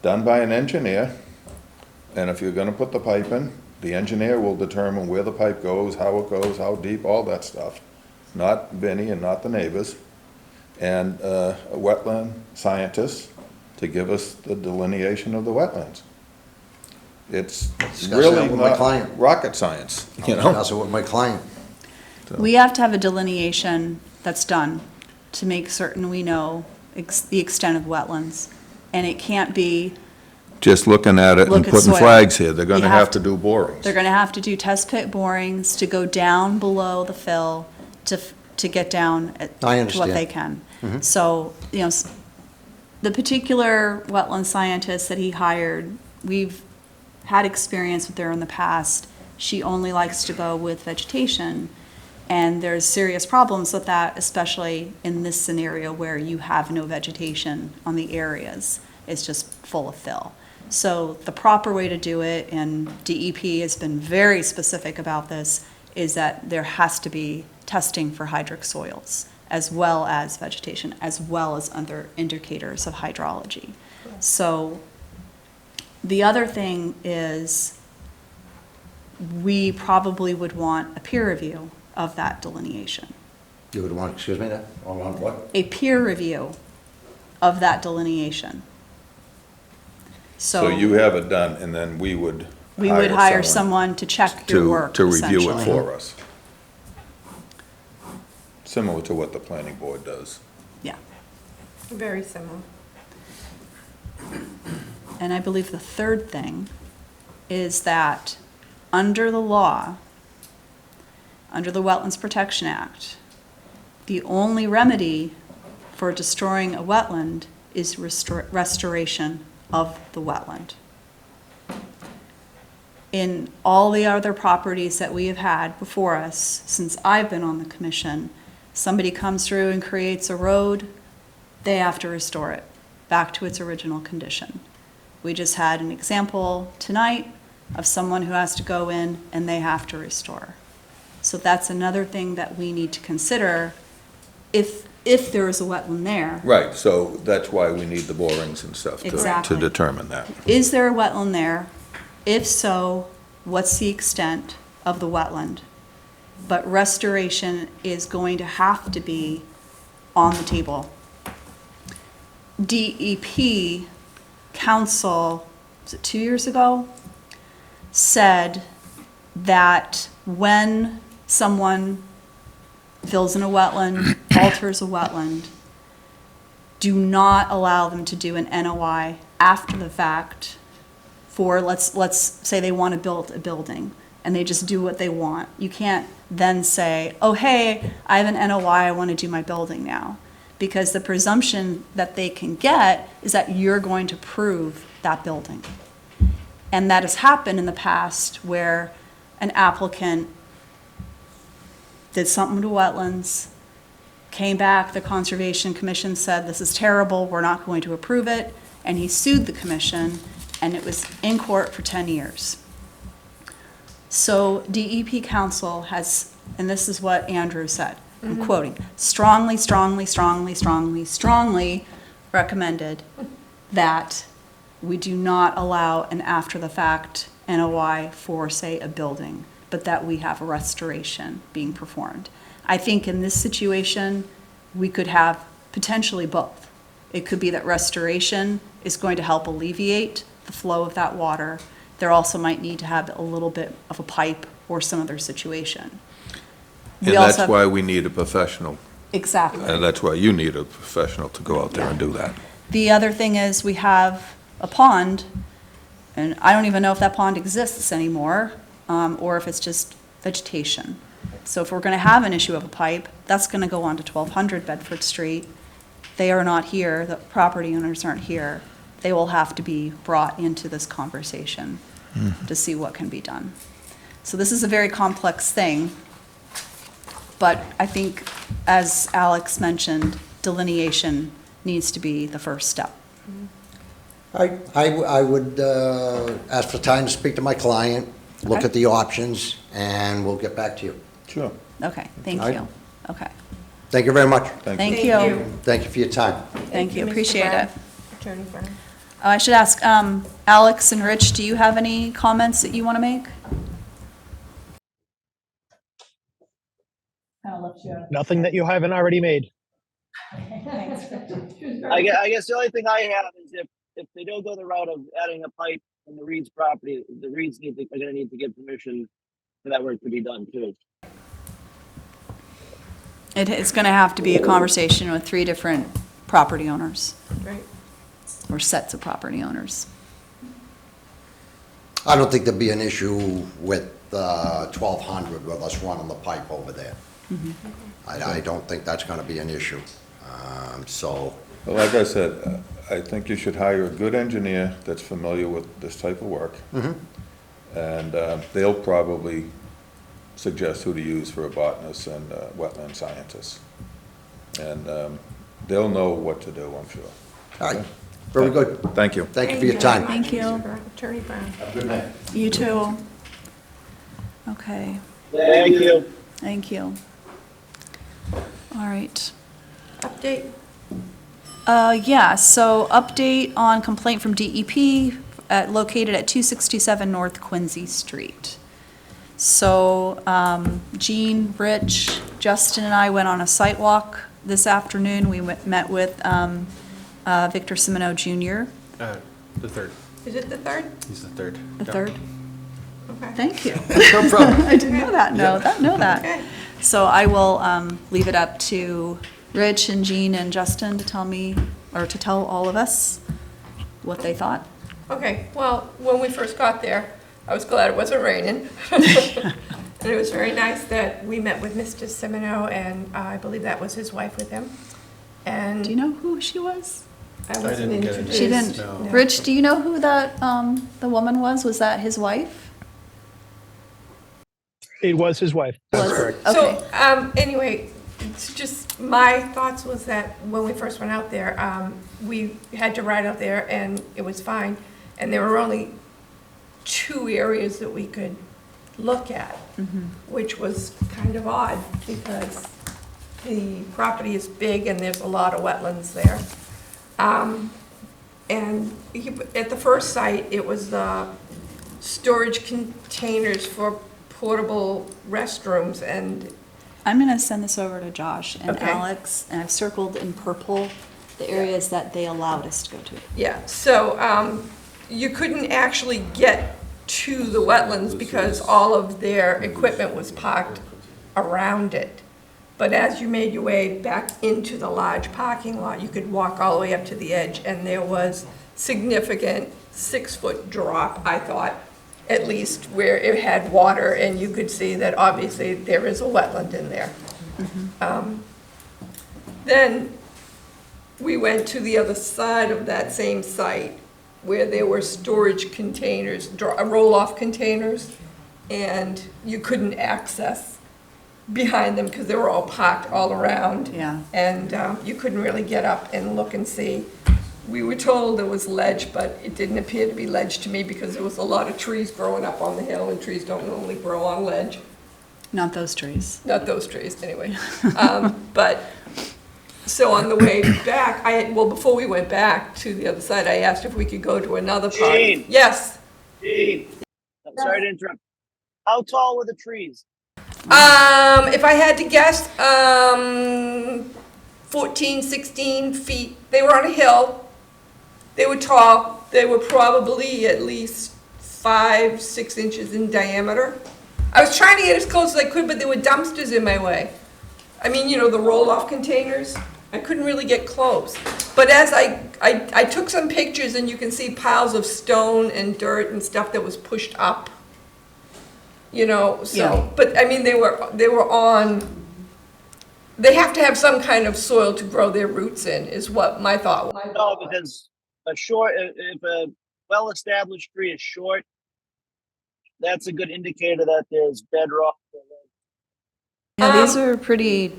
done by an engineer, and if you're gonna put the pipe in, the engineer will determine where the pipe goes, how deep, all that stuff. Not Vinnie and not the neighbors. And a wetland scientist to give us the delineation of the wetlands. It's Discuss that really with my not client. rocket science, you know? Discuss it with my client. We have to have a delineation that's done to make certain we know the extent of wetlands. And it can't be, Just looking at it and Look at putting soil. flags here, they're gonna You have have to do borings. they're gonna have to do test pit borings to go down below the fill to get down I to what understand. they can. So, the particular wetland scientist that he hired, we've had experience with her in the past. She only likes to go with vegetation. And there's serious problems with that, especially in this scenario where you have no vegetation on the areas. It's just full of fill. So the proper way to do it, and DEP has been very specific about this, is that there has to be testing for hydric soils, as well as vegetation, as well as other indicators of hydrology. So the other thing is we probably would want a peer review of that delineation. You would want, excuse me, that, on what? A peer review of that delineation. So you have it done, and then we would We would hire someone to check your work, to review it essentially. for us. Similar to what the planning board does. Yeah. Very similar. And I believe the third thing is that under the law, under the Wetlands Protection Act, the only remedy for destroying a wetland is restoration of the wetland. In all the other properties that we have had before us, since I've been on the commission, somebody comes through and creates a road, they have to restore it back to its original condition. We just had an example tonight of someone who has to go in and they have to restore. So that's another thing that we need to consider if there is a wetland there. Right, so that's why we need the borings and stuff to Exactly. determine that. Is there a wetland there? If so, what's the extent of the wetland? But restoration is going to have to be on the table. DEP council, was it 2 years ago, said that when someone fills in a wetland, alters a wetland, do not allow them to do an NOI after the fact for, let's say they want to build a building and they just do what they want. You can't then say, oh, hey, I have an NOI, I want to do my building now. Because the presumption that they can get is that you're going to prove that building. And that has happened in the past where an applicant did something to wetlands, came back, the Conservation Commission said, this is terrible, we're not going to approve it, and he sued the commission, and it was in court for 10 years. So DEP council has, and this is what Andrew said, I'm quoting, strongly recommended that we do not allow an after-the-fact NOI for, say, a building, but that we have a restoration being performed. I think in this situation, we could have potentially both. It could be that restoration is going to help alleviate the flow of that water. There also might need to have a little bit of a pipe or some other situation. And that's why we need a professional, Exactly. and that's why you need a professional to go out there and do that. The other thing is we have a pond, and I don't even know if that pond exists anymore, or if it's just vegetation. So if we're going to have an issue of a pipe, that's going to go on to 1200 Bedford Street. They are not here, the property owners aren't here. They will have to be brought into this conversation to see what can be done. So this is a very complex thing, but I think, as Alex mentioned, delineation needs to be the first step. I would ask for time to speak to my client, look Okay. at the options, and we'll get back to you. Sure. Okay, thank All right. you. Okay, Thank you very much. thank you. Thank you for your time. Thank you, Mr. appreciate Brown. it. Attorney Brown. Oh, I should ask, Alex and Rich, do you have any comments that you want to make? Kind of left you out. Nothing that you haven't already made. Thanks. I guess the only thing I have is if they don't go the route of adding a pipe on the Reed's property, the Reed's are gonna need to get permission for that work to be done too. It's going to have to be a conversation with 3 different property owners, Right. or sets of property owners. I don't think there'd be an issue with 1200 with us running the pipe over there. I don't think that's gonna be an issue. So, But like I said, I think you should hire a good engineer that's familiar with this type of work. And they'll probably suggest who to use for a botanist and wetland scientist. And they'll know what to do, I'm sure. all right, Very good. Thank you. Thank you for your time. Thank you. Attorney Brown. Good night. You too. Okay, Thank you. thank you. All right. Update? Yeah, so update on complaint from DEP located at 2627 North Quincy Street. So Jean, Rich, Justin, and I went on a site walk this afternoon. We met with Victor Simino Jr. The third. Is it the 3rd? He's the third. The third. Okay. Thank you. No problem. I didn't know that. Know that. Okay. So I will leave it up to Rich and Jean and Justin to tell me, or to tell all of us what they thought. Okay, well, when we first got there, I was glad it wasn't raining. And it was very nice that we met with Mr. Simino, and I believe that was his wife with him. And Do you know who she was? I wasn't didn't get introduced. She didn't. No. Rich, do you know who that the woman was? Was that his wife? It was his wife. That's Was- correct. Okay. So, anyway, it's just, my thoughts was that when we first went out there, we had to ride out there and it was fine. And there were only 2 areas that we could look at, which was kind of odd because the property is big and there's a lot of wetlands there. And at the first site, it was the storage containers for portable restrooms, and I'm gonna send this over to Josh and Okay. Alex, and I've circled in purple the areas that they allowed us to go to. yeah, so you couldn't actually get to the wetlands because all of their equipment was parked around it. But as you made your way back into the large parking lot, you could walk all the way up to the edge, and there was significant 6-foot drop, I thought, at least where it had water, and you could see that obviously there is a wetland in there. Then we went to the other side of that same site where there were storage containers, roll-off containers, and you couldn't access behind them because they were all parked all around. Yeah. And you couldn't really get up and look and see. We were told there was ledge, but it didn't appear to be ledge to me because there was a lot of trees growing up on the hill, and trees don't normally grow on ledge. Not those trees. Not those trees, anyway. But, so on the way back, before we went back to the other side, I asked if we could go to another part. Gene. Yes. Gene, I'm sorry to interrupt. How tall were the trees? If I had to guess, 14, 16 feet. They were on a hill. They were tall. They were probably at least 5, 6 inches in diameter. I was trying to get as close as I could, but there were dumpsters in my way. I mean, you know, the roll-off containers. I couldn't really get close. But as I took some pictures, and you can see piles of stone and dirt and stuff that was pushed up. You know, so, Yeah. but I mean, they were on, they have to have some kind of soil to grow their roots in, is what my thought was. No, because if a well-established tree is short, that's a good indicator that there's bedrock. Yeah, these are pretty,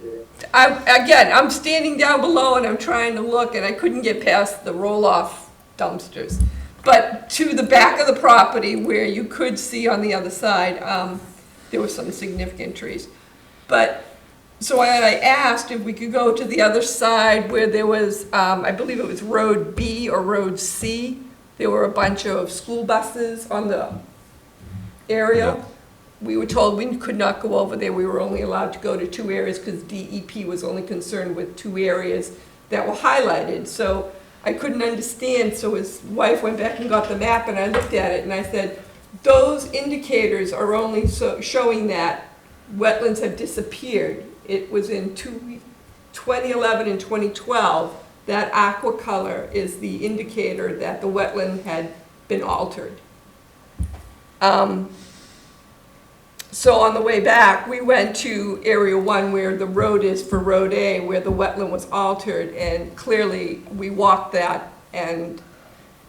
I'm standing down below and I'm trying to look, and I couldn't get past the roll-off dumpsters. But to the back of the property where you could see on the other side, there were some significant trees. But, so I asked if we could go to the other side where there was, I believe it was Road B or Road C. There were a bunch of school buses on the area. Yeah. We were told we could not go over there. We were only allowed to go to 2 areas because DEP was only concerned with 2 areas that were highlighted. So I couldn't understand, so his wife went back and got the map, and I looked at it and I said, those indicators are only showing that wetlands have disappeared. It was in 2011 and 2012, that aqua color is the indicator that the wetland had been altered. So on the way back, we went to Area 1 where the road is for Road A, where the wetland was altered, and clearly we walked that, and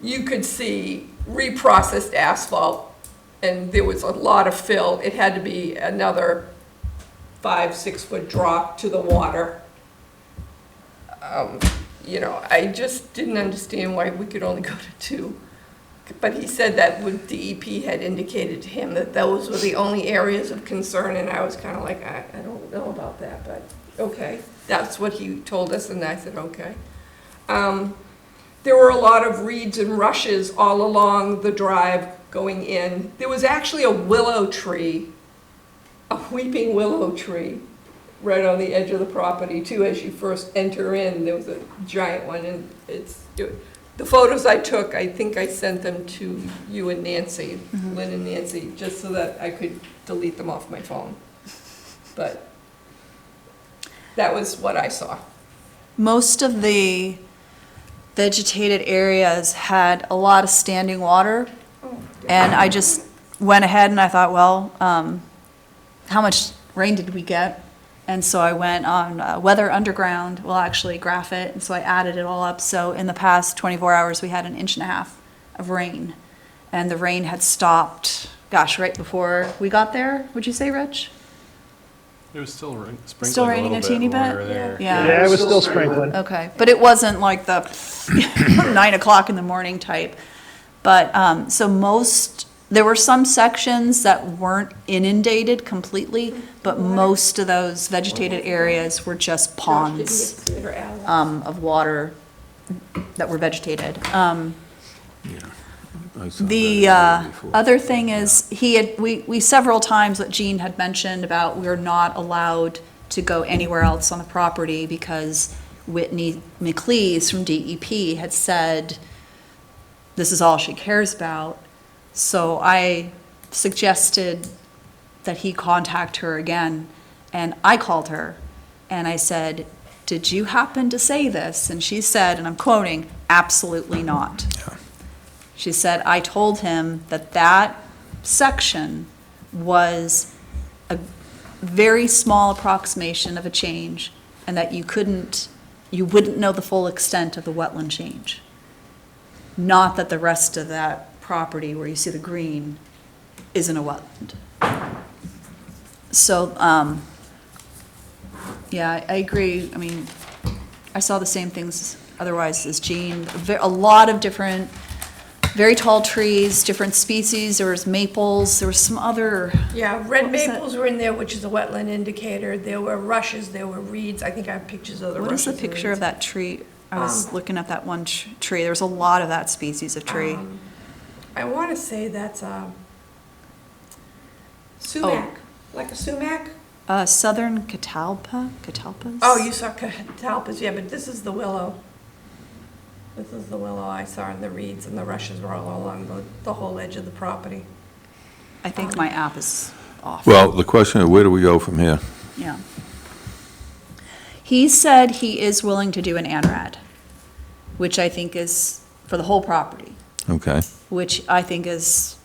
you could see reprocessed asphalt, and there was a lot of fill. It had to be another 5, 6 foot drop to the water. you know, I just didn't understand why we could only go to 2. But he said that with DEP had indicated to him that those were the only areas of concern, and I was kind of like, I don't know about that, but okay. That's what he told us, and I said, okay. There were a lot of reeds and rushes all along the drive going in. There was actually a willow tree, a weeping willow tree, right on the edge of the property too. As you first enter in, there was a giant one, and the photos I took, I think I sent them to you and Nancy, Lynn and Nancy, just so that I could delete them off my phone. But that was what I saw. Most of the vegetated areas had a lot of standing water, and I just went ahead and I thought, well, how much rain did we get? And so I went on Weather Underground, will actually graph it, and so I added it all up. So in the past 24 hours, we had 1.5 inches of rain, and the rain had stopped, gosh, right before we got there. Would you say, Rich? It was still sprinkling Still raining a little teeny when we bit? were there. Yeah. it was still sprinkling. Okay, but it wasn't like the 9 o'clock in the morning type. But, so there were some sections that weren't inundated completely, but most of those vegetated areas were just ponds of water that were vegetated. I saw The that before. other thing is, we several times, what Gene had mentioned about we're not allowed to go anywhere else on the property because Whitney McLeese from DEP had said this is all she cares about. So I suggested that he contact her again, and I called her, and I said, did you happen to say this? And she said, and I'm quoting, absolutely not. She said, I told him that that section was a very small approximation of a change, and that you wouldn't know the full extent of the wetland change. Not that the rest of that property where you see the green isn't a wetland. So, yeah, I agree. I mean, I saw the same things otherwise as Gene. A lot of different, very tall trees, different species. There was maples, there was some other. Yeah, red What was that? maples were in there, which is a wetland indicator. There were rushes, there were reeds. I think I have pictures of the What rushes. is the picture of that tree? I was looking at that one tree. There was a lot of that species of tree. I want to say that's sumac, like a sumac. Southern catalpas? Oh, you saw catalpas, yeah, but this is the willow. This is the willow I saw, and the reeds and the rushes were all along the whole edge of the property. I think my app is off. Well, the question is, where do we go from here? Yeah. He said he is willing to do an ANRAD, which I think is for the whole property, Okay, which I think is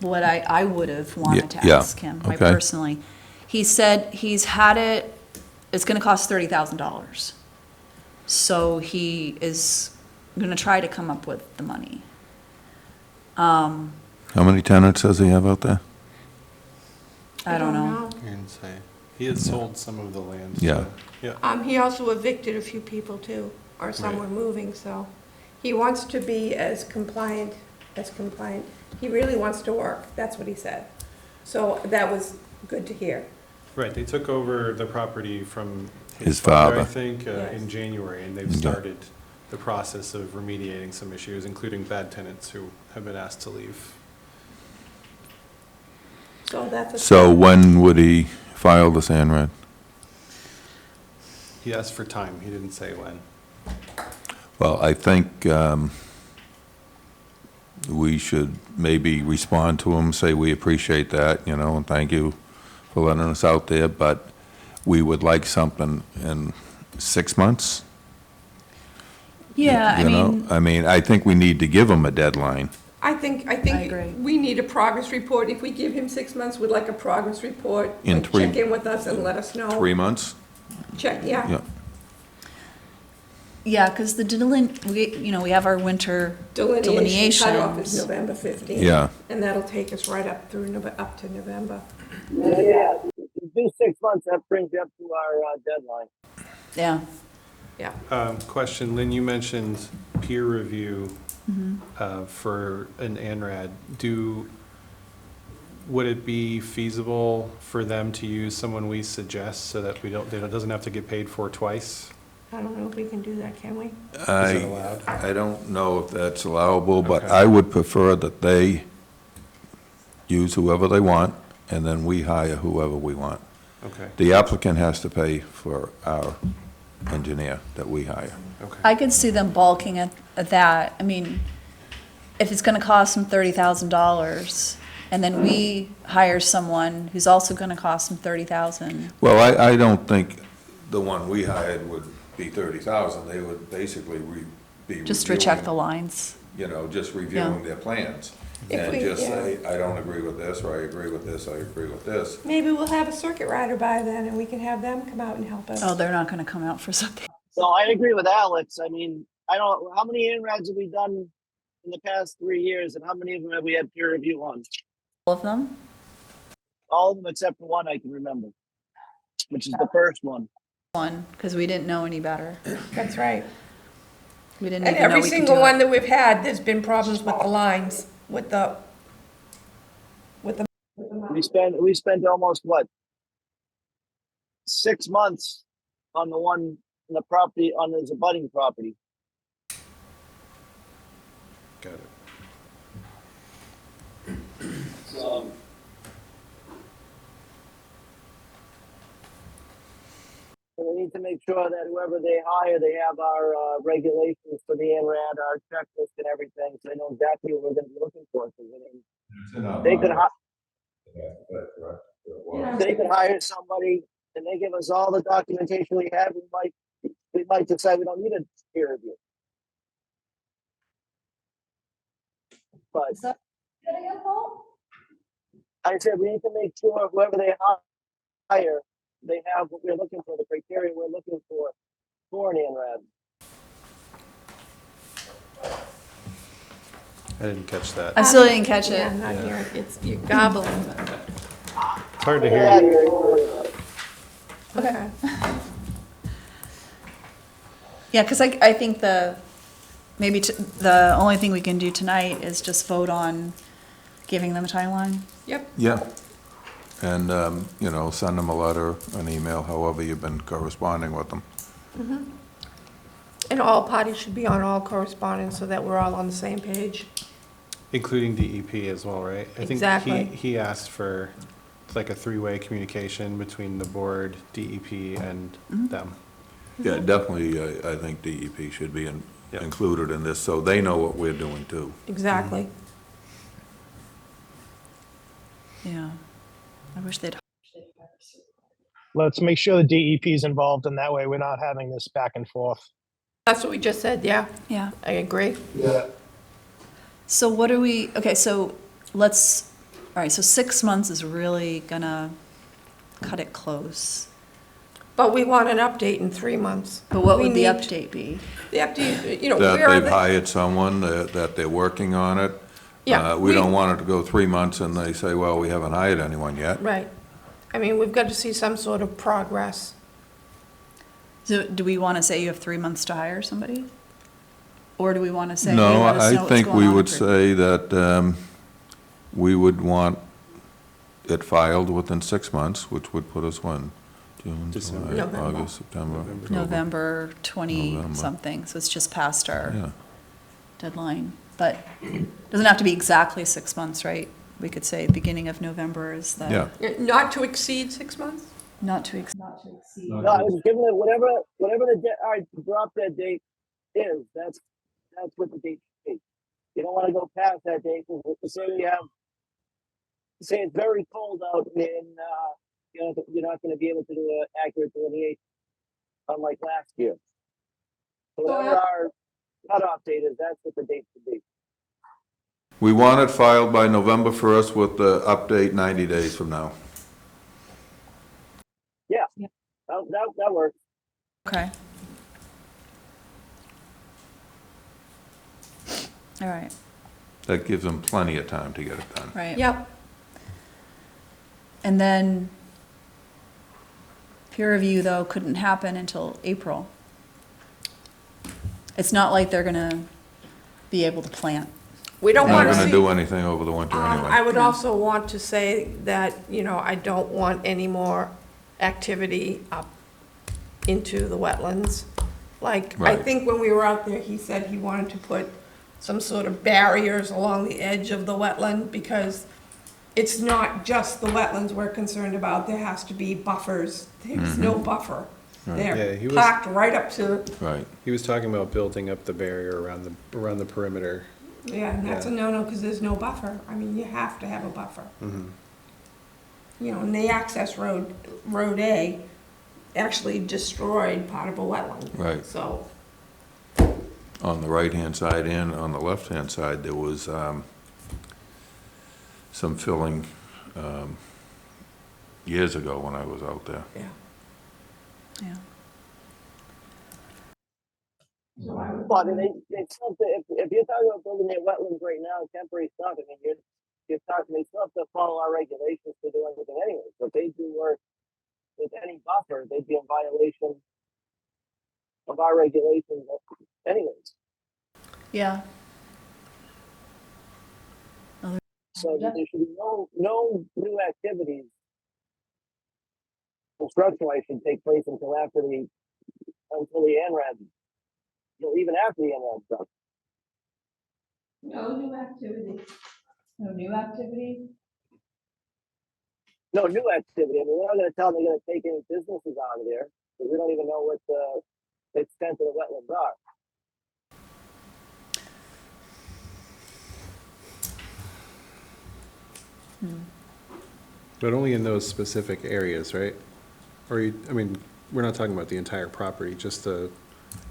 what I would have wanted to Yeah, ask him, I okay. personally. He said he's had it, it's gonna cost $30,000. So he is gonna try to come up with the money. how many tenants does he have out there? I don't know. I didn't say. He had sold some of the land. Yeah. so, yeah. He also evicted a few people too, or some were Right. moving, so he wants to be as compliant. He really wants to work, that's what he said. So that was good to hear. Right, they took over the property from His his father, I father. think, Yes. in January, and they've Yeah. started the process of remediating some issues, including bad tenants who have been asked to leave. So that's a. So when would he file this ANRAD? He asked for time, he didn't say when. Well, I think we should maybe respond to him, say we appreciate that, and thank you for letting us out there, but we would like something in 6 months. Yeah, I You know? mean, I mean, I think we need to give him a deadline. I think agree. we need a progress report. If we give him 6 months, we'd like a progress report. In like, three- check in with us and let us know. 3 months? Check, Yeah. yeah, because we have our winter Delineation cutoff is delineations. November 15th. Yeah. And that'll take us right up through, up to November. Yeah, if you do 6 months, that brings you up to our deadline. Yeah. Yeah. Question, Lynn, you mentioned peer review for an ANRAD. Would it be feasible for them to use someone we suggest so that it doesn't have to get paid for twice? I don't know if we can do that, can we? Is that allowed? I don't know if that's allowable, but Okay. I would prefer that they use whoever they want, and then we hire whoever we want. Okay, The applicant has to pay for our engineer that we hire. okay. I could see them balking at that. I mean, if it's gonna cost them $30,000, and then we hire someone who's also gonna cost them $30,000. Well, I don't think the one we hired would be 30,000. They would basically be Just to check the reviewing, lines. just reviewing their plans. If And we- just yeah. say, I don't agree with this, or I agree with this, I agree with this. Maybe we'll have a circuit rider by then and we can have them come out and help us. Oh, they're not gonna come out for something. So I agree with Alex. I mean, how many INRADs have we done in the past 3 years, and how many of them have we had peer review on? All of them? All of them except for one I can remember, which is the first one. One, because we didn't know any better. That's right. We didn't And even know every we could single do one it. that we've had, there's been problems with the lines, with the. We spent almost what? 6 months on the one, on the property, on his abutting property. Got it. So. So we need to make sure that whoever they hire, they have our regulations for the ANRAD, our checklist and everything, so they know exactly what we're gonna be looking for. 'Cause I mean, they could hire somebody and they give us all the documentation we have, we might decide we don't need a peer review. But I said, we need to make sure whoever they hire, they have what we're looking for, the criteria we're looking for an ANRAD. I didn't catch that. I still didn't catch Yeah, it. I'm not hearing, you're gobbling. It's hard to hear. Yeah, you. Okay. Yeah, because I think the only thing we can do tonight is just vote on giving them a timeline. Yep. Yeah. And, send them a letter, an email, however you've been corresponding with them. And all parties should be on all correspondence so that we're all on the same page. Including DEP as well, right? I Exactly. think he asked for like a three-way communication between the board, DEP, and them. Yeah, definitely, I think DEP should be included in this, so they know what we're doing too. Exactly. Yeah. I wish they'd. Let's make sure the DEP is involved, and that way we're not having this back and forth. That's what we just said, yeah. Yeah. I agree. Yeah. So what do we, okay, so all right, so 6 months is really gonna cut it close. But we want an update in 3 months. But what We would the need- update be? The update, where That are they've the? hired someone, that they're working on it. Yeah, We don't want it to go 3 months and they say, well, we haven't hired anyone yet. Right. I mean, we've got to see some sort of progress. So do we want to say you have 3 months to hire somebody? Or do we want to say, hey, No, let us know I what's think going we on would for- say that we would want it filed within 6 months, which would put us when? June, December. July, November. August, September, October. November 20 November. something, so it's just past our Yeah. deadline. But it doesn't have to be exactly 6 months, right? We could say beginning of November is the. Yeah. Not to exceed 6 months? Not to exceed. No, I was giving it whatever our drop dead date is, that's what the date should be. You don't want to go past that date, because say it's very cold out and, you're not going to be able to do an accurate delineation, unlike last year. So whatever our cutoff date is, that's what the date should be. We want it filed by November 1st with the update 90 days from now. Yeah, that works. Okay. All right, That gives them plenty of time to get it done. right. Yep. And then peer review, though, couldn't happen until April. It's not like they're gonna be able to plant. We don't Not want to gonna see. do anything over the winter I anyway. would also want to say that, you know, I don't want any more activity up into the wetlands. Like, I Right. think when we were out there, he said he wanted to put some sort of barriers along the edge of the wetland, because it's not just the wetlands we're concerned about, there has to be buffers. There's no buffer. Yeah, They're he was- packed right up to, Right. He was talking about building up the barrier around the perimeter. yeah, and that's a Yeah. no-no, because there's no buffer. I mean, you have to have a buffer. You know, and the access road, Road A, actually destroyed part of a wetland. Right. So, On the right-hand side and on the left-hand side, there was some filling years ago when I was out there. yeah. Yeah. But it's something, if you're talking about building your wetlands right now, temporary stuff, I mean, you're talking, they still have to follow our regulations to do everything anyway. So if they do work with any buffer, they'd be in violation of our regulations anyways. Yeah. So there should be no new activities, construction-wise, should take place until the ANRAD, even after the ANRAD's done. No new activity. No new activity? No new activity. I mean, we're not gonna tell them they're gonna take any businesses out of there, because we don't even know what the extent of the wetlands are. But only in those specific areas, right? Or I mean, we're not talking about the entire property, just the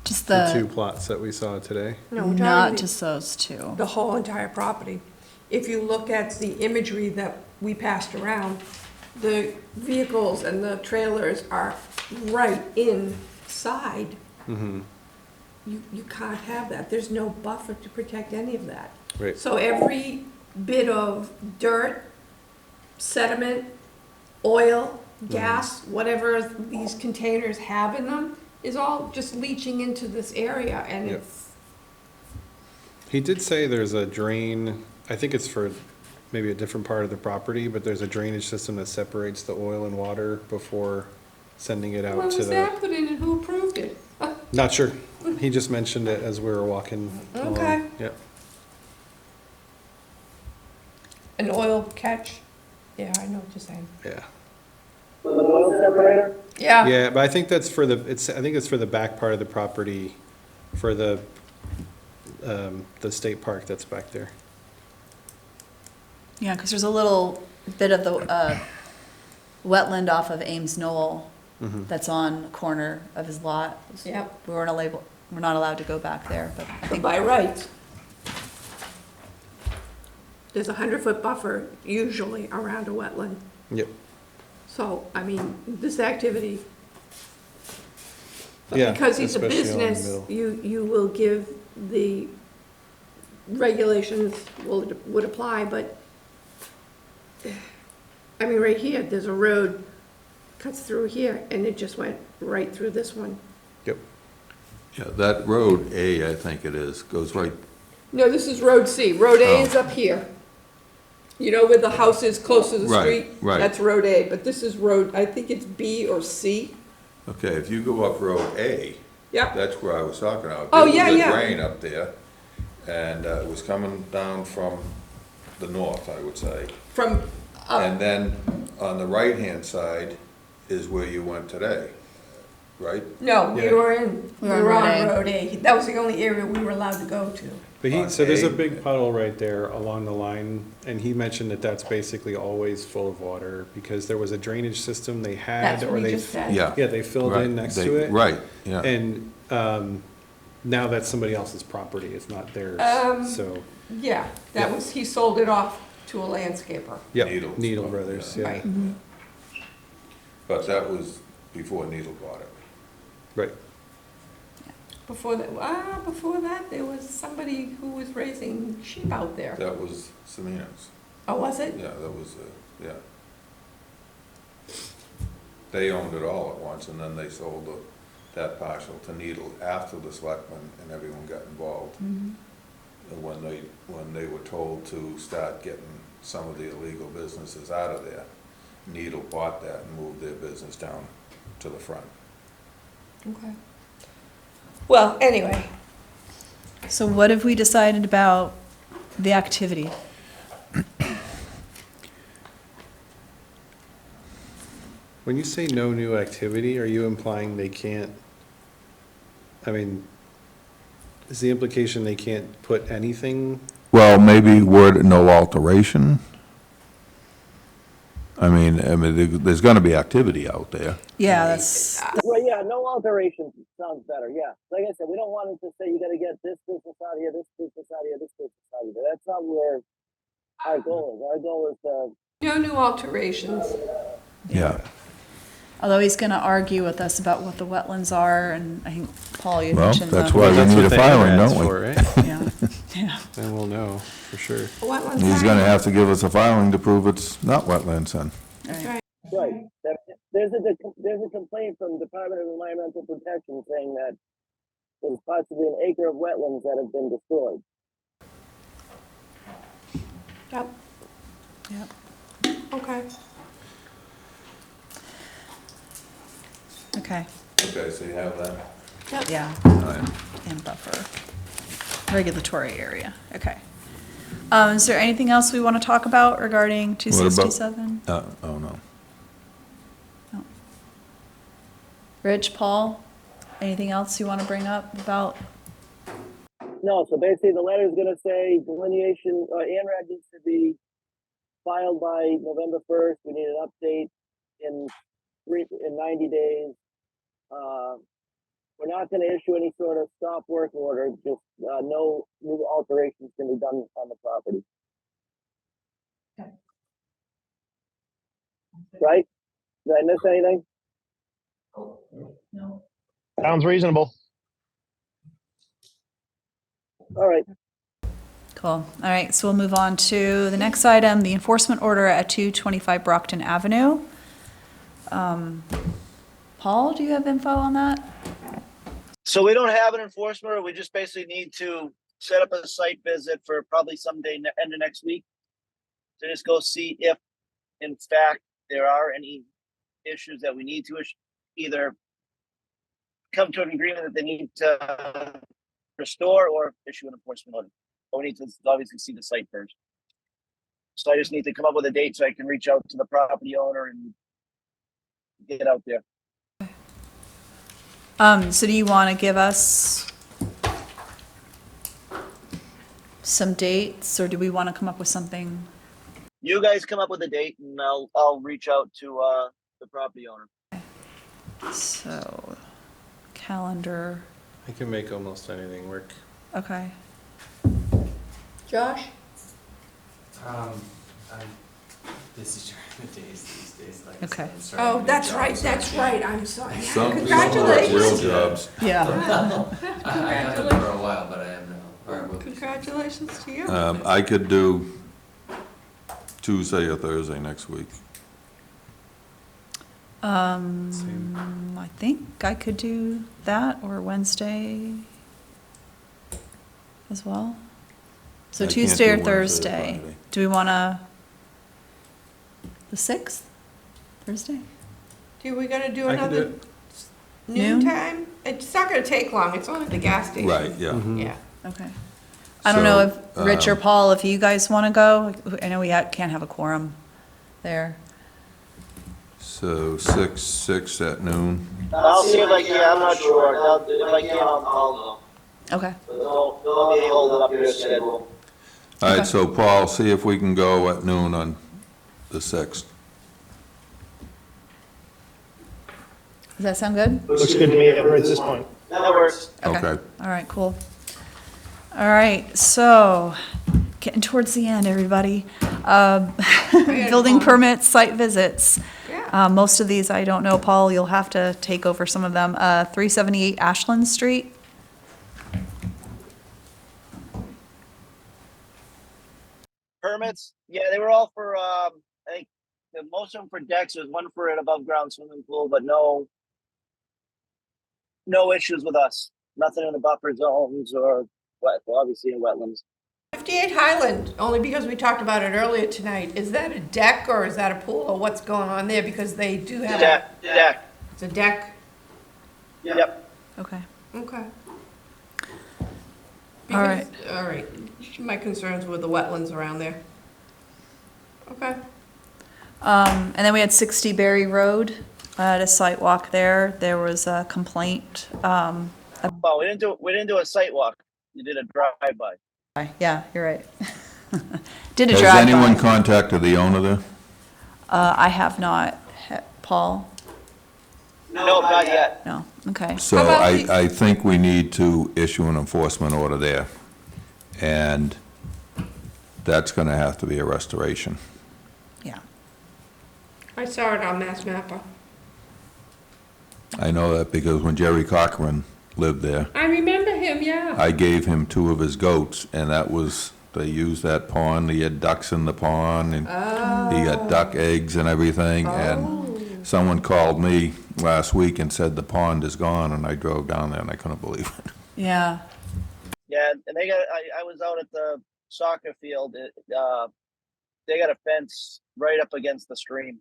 Just two the, plots that we saw today. No, we're not talking just those two. the whole entire property. If you look at the imagery that we passed around, the vehicles and the trailers are right inside. You can't have that. There's no buffer to protect any of that. Right. So every bit of dirt, sediment, oil, gas, whatever these containers have in them, is all just leaching into this area, and Yep. it's, He did say there's a drain, I think it's for maybe a different part of the property, but there's a drainage system that separates the oil and water before sending it when out to was the. that put in and who approved it? Not sure. He just mentioned it as we were walking along. Okay. Yep. An oil catch? Yeah, I know what you're saying. Yeah. The oil separator? Yeah. Yeah, but I think that's for I think it's for the back part of the property, for the state park that's back there. Yeah, because there's a little bit of the wetland off of Ames Knoll that's on the corner of his lot. Yep. We're not allowed to go back there, but I But think by right, there's a 100-foot buffer usually around a wetland. Yep. So, I mean, this activity, but Yeah, because he's a especially along the business, middle. you will give the regulations would apply, but, I mean, right here, there's a road cuts through here, and it just went right through this one. Yep. Yeah, that road A, I think it is, goes right, No, this is Road C. Road A Oh. is up here. You know where the house is close to the Right, street? right. That's Road A, but this is Road, I think it's B or C. okay, if you go up Road A, Yep. that's where I was talking about. Oh, There yeah, was a yeah. drain up there, and it was coming down from the north, I would say. From up, And then on the right-hand side is where you went today, right? no, we Yeah. were in, we We were on were Road on A. Road A. That was the only area we were allowed to go to. But so there's a On A. big puddle right there along the line, and he mentioned that that's basically always full of water because there was a drainage system they had, That's or what he they. just said. Yeah. Yeah, they filled Right, in next they- to it. Right, yeah. And, now that's somebody else's property, it's not theirs, so, Yeah, that Yeah. was, he sold it off to a landscaper. yeah, Needles. Needle Brothers, yeah, Right. But that was before Needle bought it. right. Before that, there was somebody who was raising sheep out there. That was Semino's. Oh, was it? Yeah, that was, yeah. They owned it all at once, and then they sold that parcel to Needle after the selectmen and everyone got involved. And when they were told to start getting some of the illegal businesses out of there, Needle bought that and moved their business down to the front. Okay. Well, anyway, So what have we decided about the activity? When you say no new activity, are you implying they can't, I mean, is the implication they can't put anything? Well, maybe word no alteration. I mean, there's gonna be activity out there. Yeah, that's, Well, yeah, no alterations sounds better, yeah. Like I said, we don't want it to say you gotta get this business out of here, this business out of here, this business out of here. That's not where our goal is. Our goal is to, no new alterations. Yeah. although he's gonna argue with us about what the wetlands are, and I think, Paul, you Well, mentioned that's the. why we That's need what a the filing, ANRAD's don't we? for, right? Yeah, yeah. Then we'll know, for sure. Wetlands He's are- gonna have to give us a filing to prove it's not wetlands then. That's right. right. There's a complaint from Department of Environmental Protection saying that there's possibly an acre of wetlands that have been destroyed. Yep. Yep. Okay. Okay, Okay, so you have that? yeah, and buffer, regulatory area, okay. Is there anything else we want to talk about regarding two What about- 67? Oh, no. Rich, Paul, anything else you want to bring up about? No, so basically the letter is gonna say delineation, ANRAD needs to be filed by November 1st. We need an update in 90 days. We're not gonna issue any sort of stop work order, just, no new alterations can be done on the property. Right? Did I miss anything? No. Sounds reasonable. All right. Cool, all right, so we'll move on to the next item, the enforcement order at 225 Brockton Avenue. Paul, do you have info on that? So we don't have an enforcement order. We just basically need to set up a site visit for probably someday end of next week. To just go see if, in fact, there are any issues that we need to either come to an agreement that they need to restore or issue an enforcement order. But we need to obviously see the site first. So I just need to come up with a date so I can reach out to the property owner and get out there. So do you want to give us some dates, or do we want to come up with something? You guys come up with a date and I'll reach out to the property owner. So, calendar, I can make almost anything work. okay. Josh? I'm busy during the days these days, like I Okay. said, I'm starting Oh, a new that's job, right, so that's I can't- right, I'm sorry. Some are Congratulations. real jobs. Yeah. I haven't for a while, but I am now. All right, well, Congratulations to you. I could do Tuesday or Thursday next week. I think I could do that, or Wednesday as well. So I can't Tuesday do or Wednesday or Thursday. Friday. Do we want to, the 6th, Thursday? Do we gonna do I can do another it. Noon? noon time? It's not gonna take long, it's only the gas station. Right, yeah. Yeah. Okay. I don't know if So, Rich or Paul, if you guys want to go, I know we can't have a quorum there. So 6 at noon. I'll see if I can, I'm not sure. If I can, I'll Okay, they'll be holding up your schedule. All Okay. right, so Paul, see if we can go at noon on the 6th. does that sound good? Looks good to me right at this point. That works. Okay. All right, cool. All right, so, getting towards the end, everybody. Building fun. permits, site visits. Yeah. Most of these, I don't know, Paul, you'll have to take over some of them. 378 Ashland Street. Permits, yeah, they were all for, I think, most of them for decks. There's one for an above ground swimming pool, but no no issues with us. Nothing in the buffer zones or obviously in wetlands. 58 Highland, only because we talked about it earlier tonight. Is that a deck or is that a pool or what's going on there? Because they do have. Deck. It's a deck? Yep. Okay. Okay. All right. All right. My concerns were the wetlands around there. Okay. And then we had 60 Berry Road. I had a site walk there. There was a complaint. Well, we didn't do a site walk. You did a drive-by. Yeah, you're right. Did a Has drive-by. anyone contacted the owner there? I have not. Paul? No, not yet. No. Okay. So How about the- I think we need to issue an enforcement order there. And that's gonna have to be a restoration. Yeah. I saw it on Mass Mapper. I know that because when Jerry Cochran lived there, I remember him, yeah. I gave him 2 of his goats, and they used that pond, he had ducks in the pond, and he got duck eggs and everything, and someone called me last week and said the pond is gone, and I drove down there and I couldn't believe it. Yeah. Yeah, and they got. I was out at the soccer field. They got a fence right up against the stream.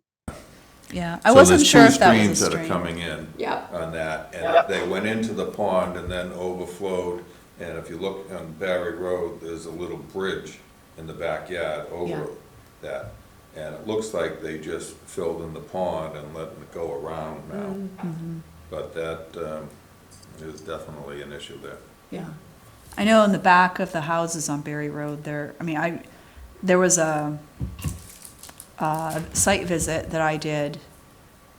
Yeah. I wasn't sure if that was a So there's 2 streams that are stream. coming in Yeah. on that, and Yep. they went into the pond and then overflowed. And if you look on Barry Road, there's a little bridge in the backyard Yeah. over that. And it looks like they just filled in the pond and letting it go around now. But that is definitely an issue there. Yeah. I know in the back of the houses on Berry Road there, there was a site visit that I did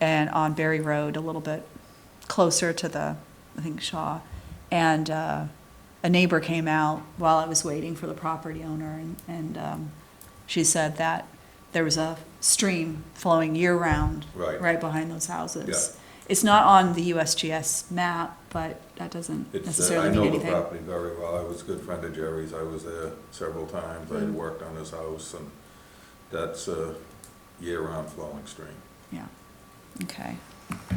and on Berry Road, a little bit closer to I think Shaw. And a neighbor came out while I was waiting for the property owner and she said that there was a stream flowing year-round Right. behind those houses. Yeah. It's not on the USGS map, but that doesn't necessarily I mean know the anything. property very well. I was a good friend of Jerry's. I was there several times. I had worked on his house, and that's a year-round flowing stream. Yeah, okay,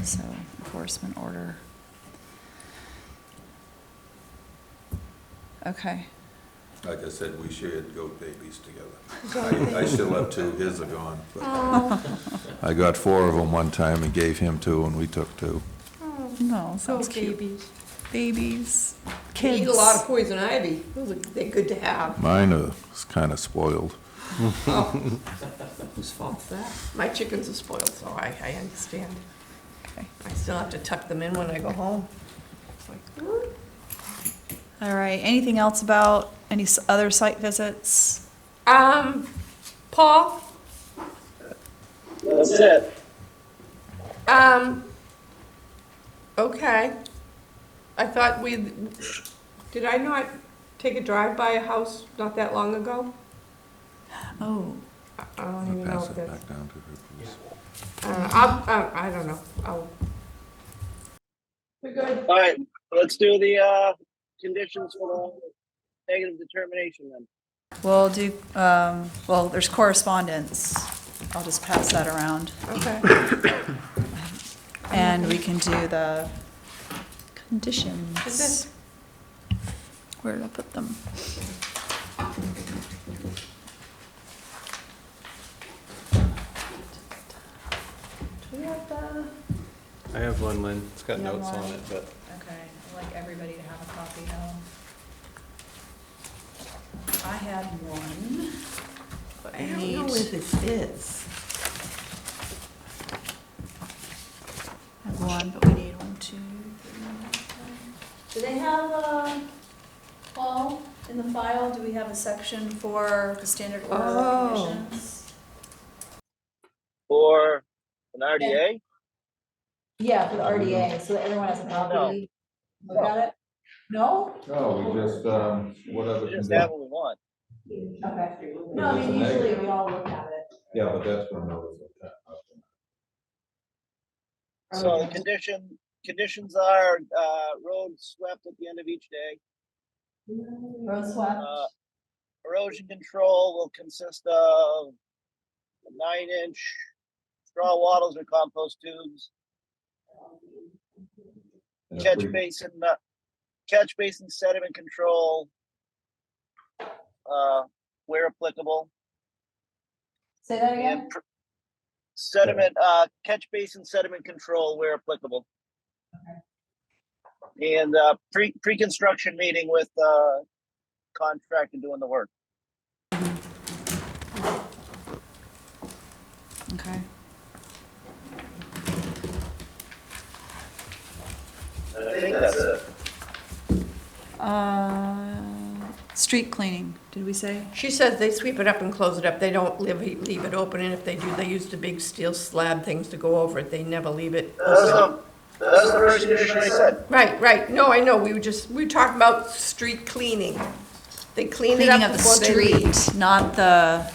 so enforcement order. Okay, Like I said, we shared goat babies together. I still have 2, his are gone. But I got 4 of them one time and gave him 2, and we took 2. no, sounds Those cute. babies. Babies, They kids. eat a lot of poison ivy. They're good to have. Mine are kind of spoiled. Whose fault's that? My chickens are spoiled, so I understand. Okay. I still have to tuck them in when I go home. It's like, All right, anything else about any other site visits? Paul, That's it. okay. I thought did I not take a drive by a house not that long ago? Oh, I don't even know Pass if it that's, back down to her, please. I don't know. We're good. All right, let's do the conditions for the negative determination then. we'll do, well, there's correspondence. I'll just pass that around. Okay. And we can do the conditions. Is this- Where did I put them? Do we have the? I have one, Lynn. It's got You have notes on one? it, but Okay, I'd like everybody to have a copy now. I had one, but I I don't need. know where this is. I have one, but we need 1, 2, 3. Do they have, Paul, in the file, do we have a section for the standard order Oh. of conditions? For an RDA? Yeah, for the RDA, so that everyone has a copy. Look at it? No? No, we just, whatever. We just have what we want. Okay. No, I mean, usually we all look at it. Yeah, but that's been noticed. So the conditions are, road swept at the end of each day. Road swept. Erosion control will consist of 9-inch straw wattles or compost tubes. catch basin sediment control, where applicable. Say that And catch basin sediment control where applicable. And pre-construction meeting with contractor doing the work. Okay. I think that's it. Street cleaning, did we say? She says they sweep it up and close it up. They don't leave it open, and if they do, they use the big steel slab things to go over it. They never leave it open. That's the first condition I said. Right. No, I know. We were talking about street cleaning. They clean it Cleaning up of the before they leave. street, not the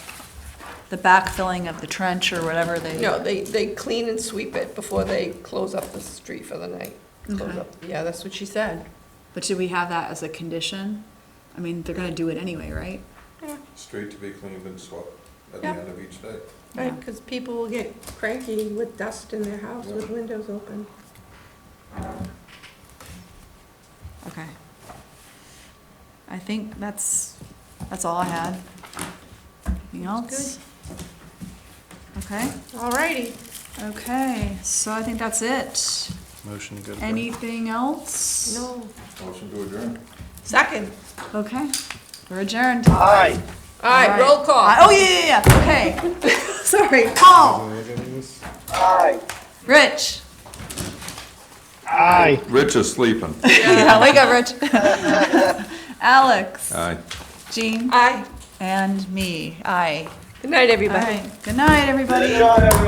backfilling of the trench or whatever they. No, they clean and sweep it before they close up the street for the night. Close Okay. up. Yeah, that's what she said. But should we have that as a condition? I mean, they're gonna do it anyway, right? Street to be cleaned and swept at the Yeah. end of each day. Right, because people will get cranky with dust in their house with windows open. Okay. I think that's all I had. Anything else? Okay, All righty. okay, so I think that's it. Motion to go to. Anything else? No. Motion to adjourn. Second. Okay, we're adjourned. Aye. All right, roll call. Oh, yeah, okay. Sorry, Paul, Aye. Rich. Aye. Rich is sleeping. Yeah, wake up, Rich. Alex, Aye. Jean, Aye. and me, aye. Good night, All everybody. right, good night, everybody. Good job, everyone.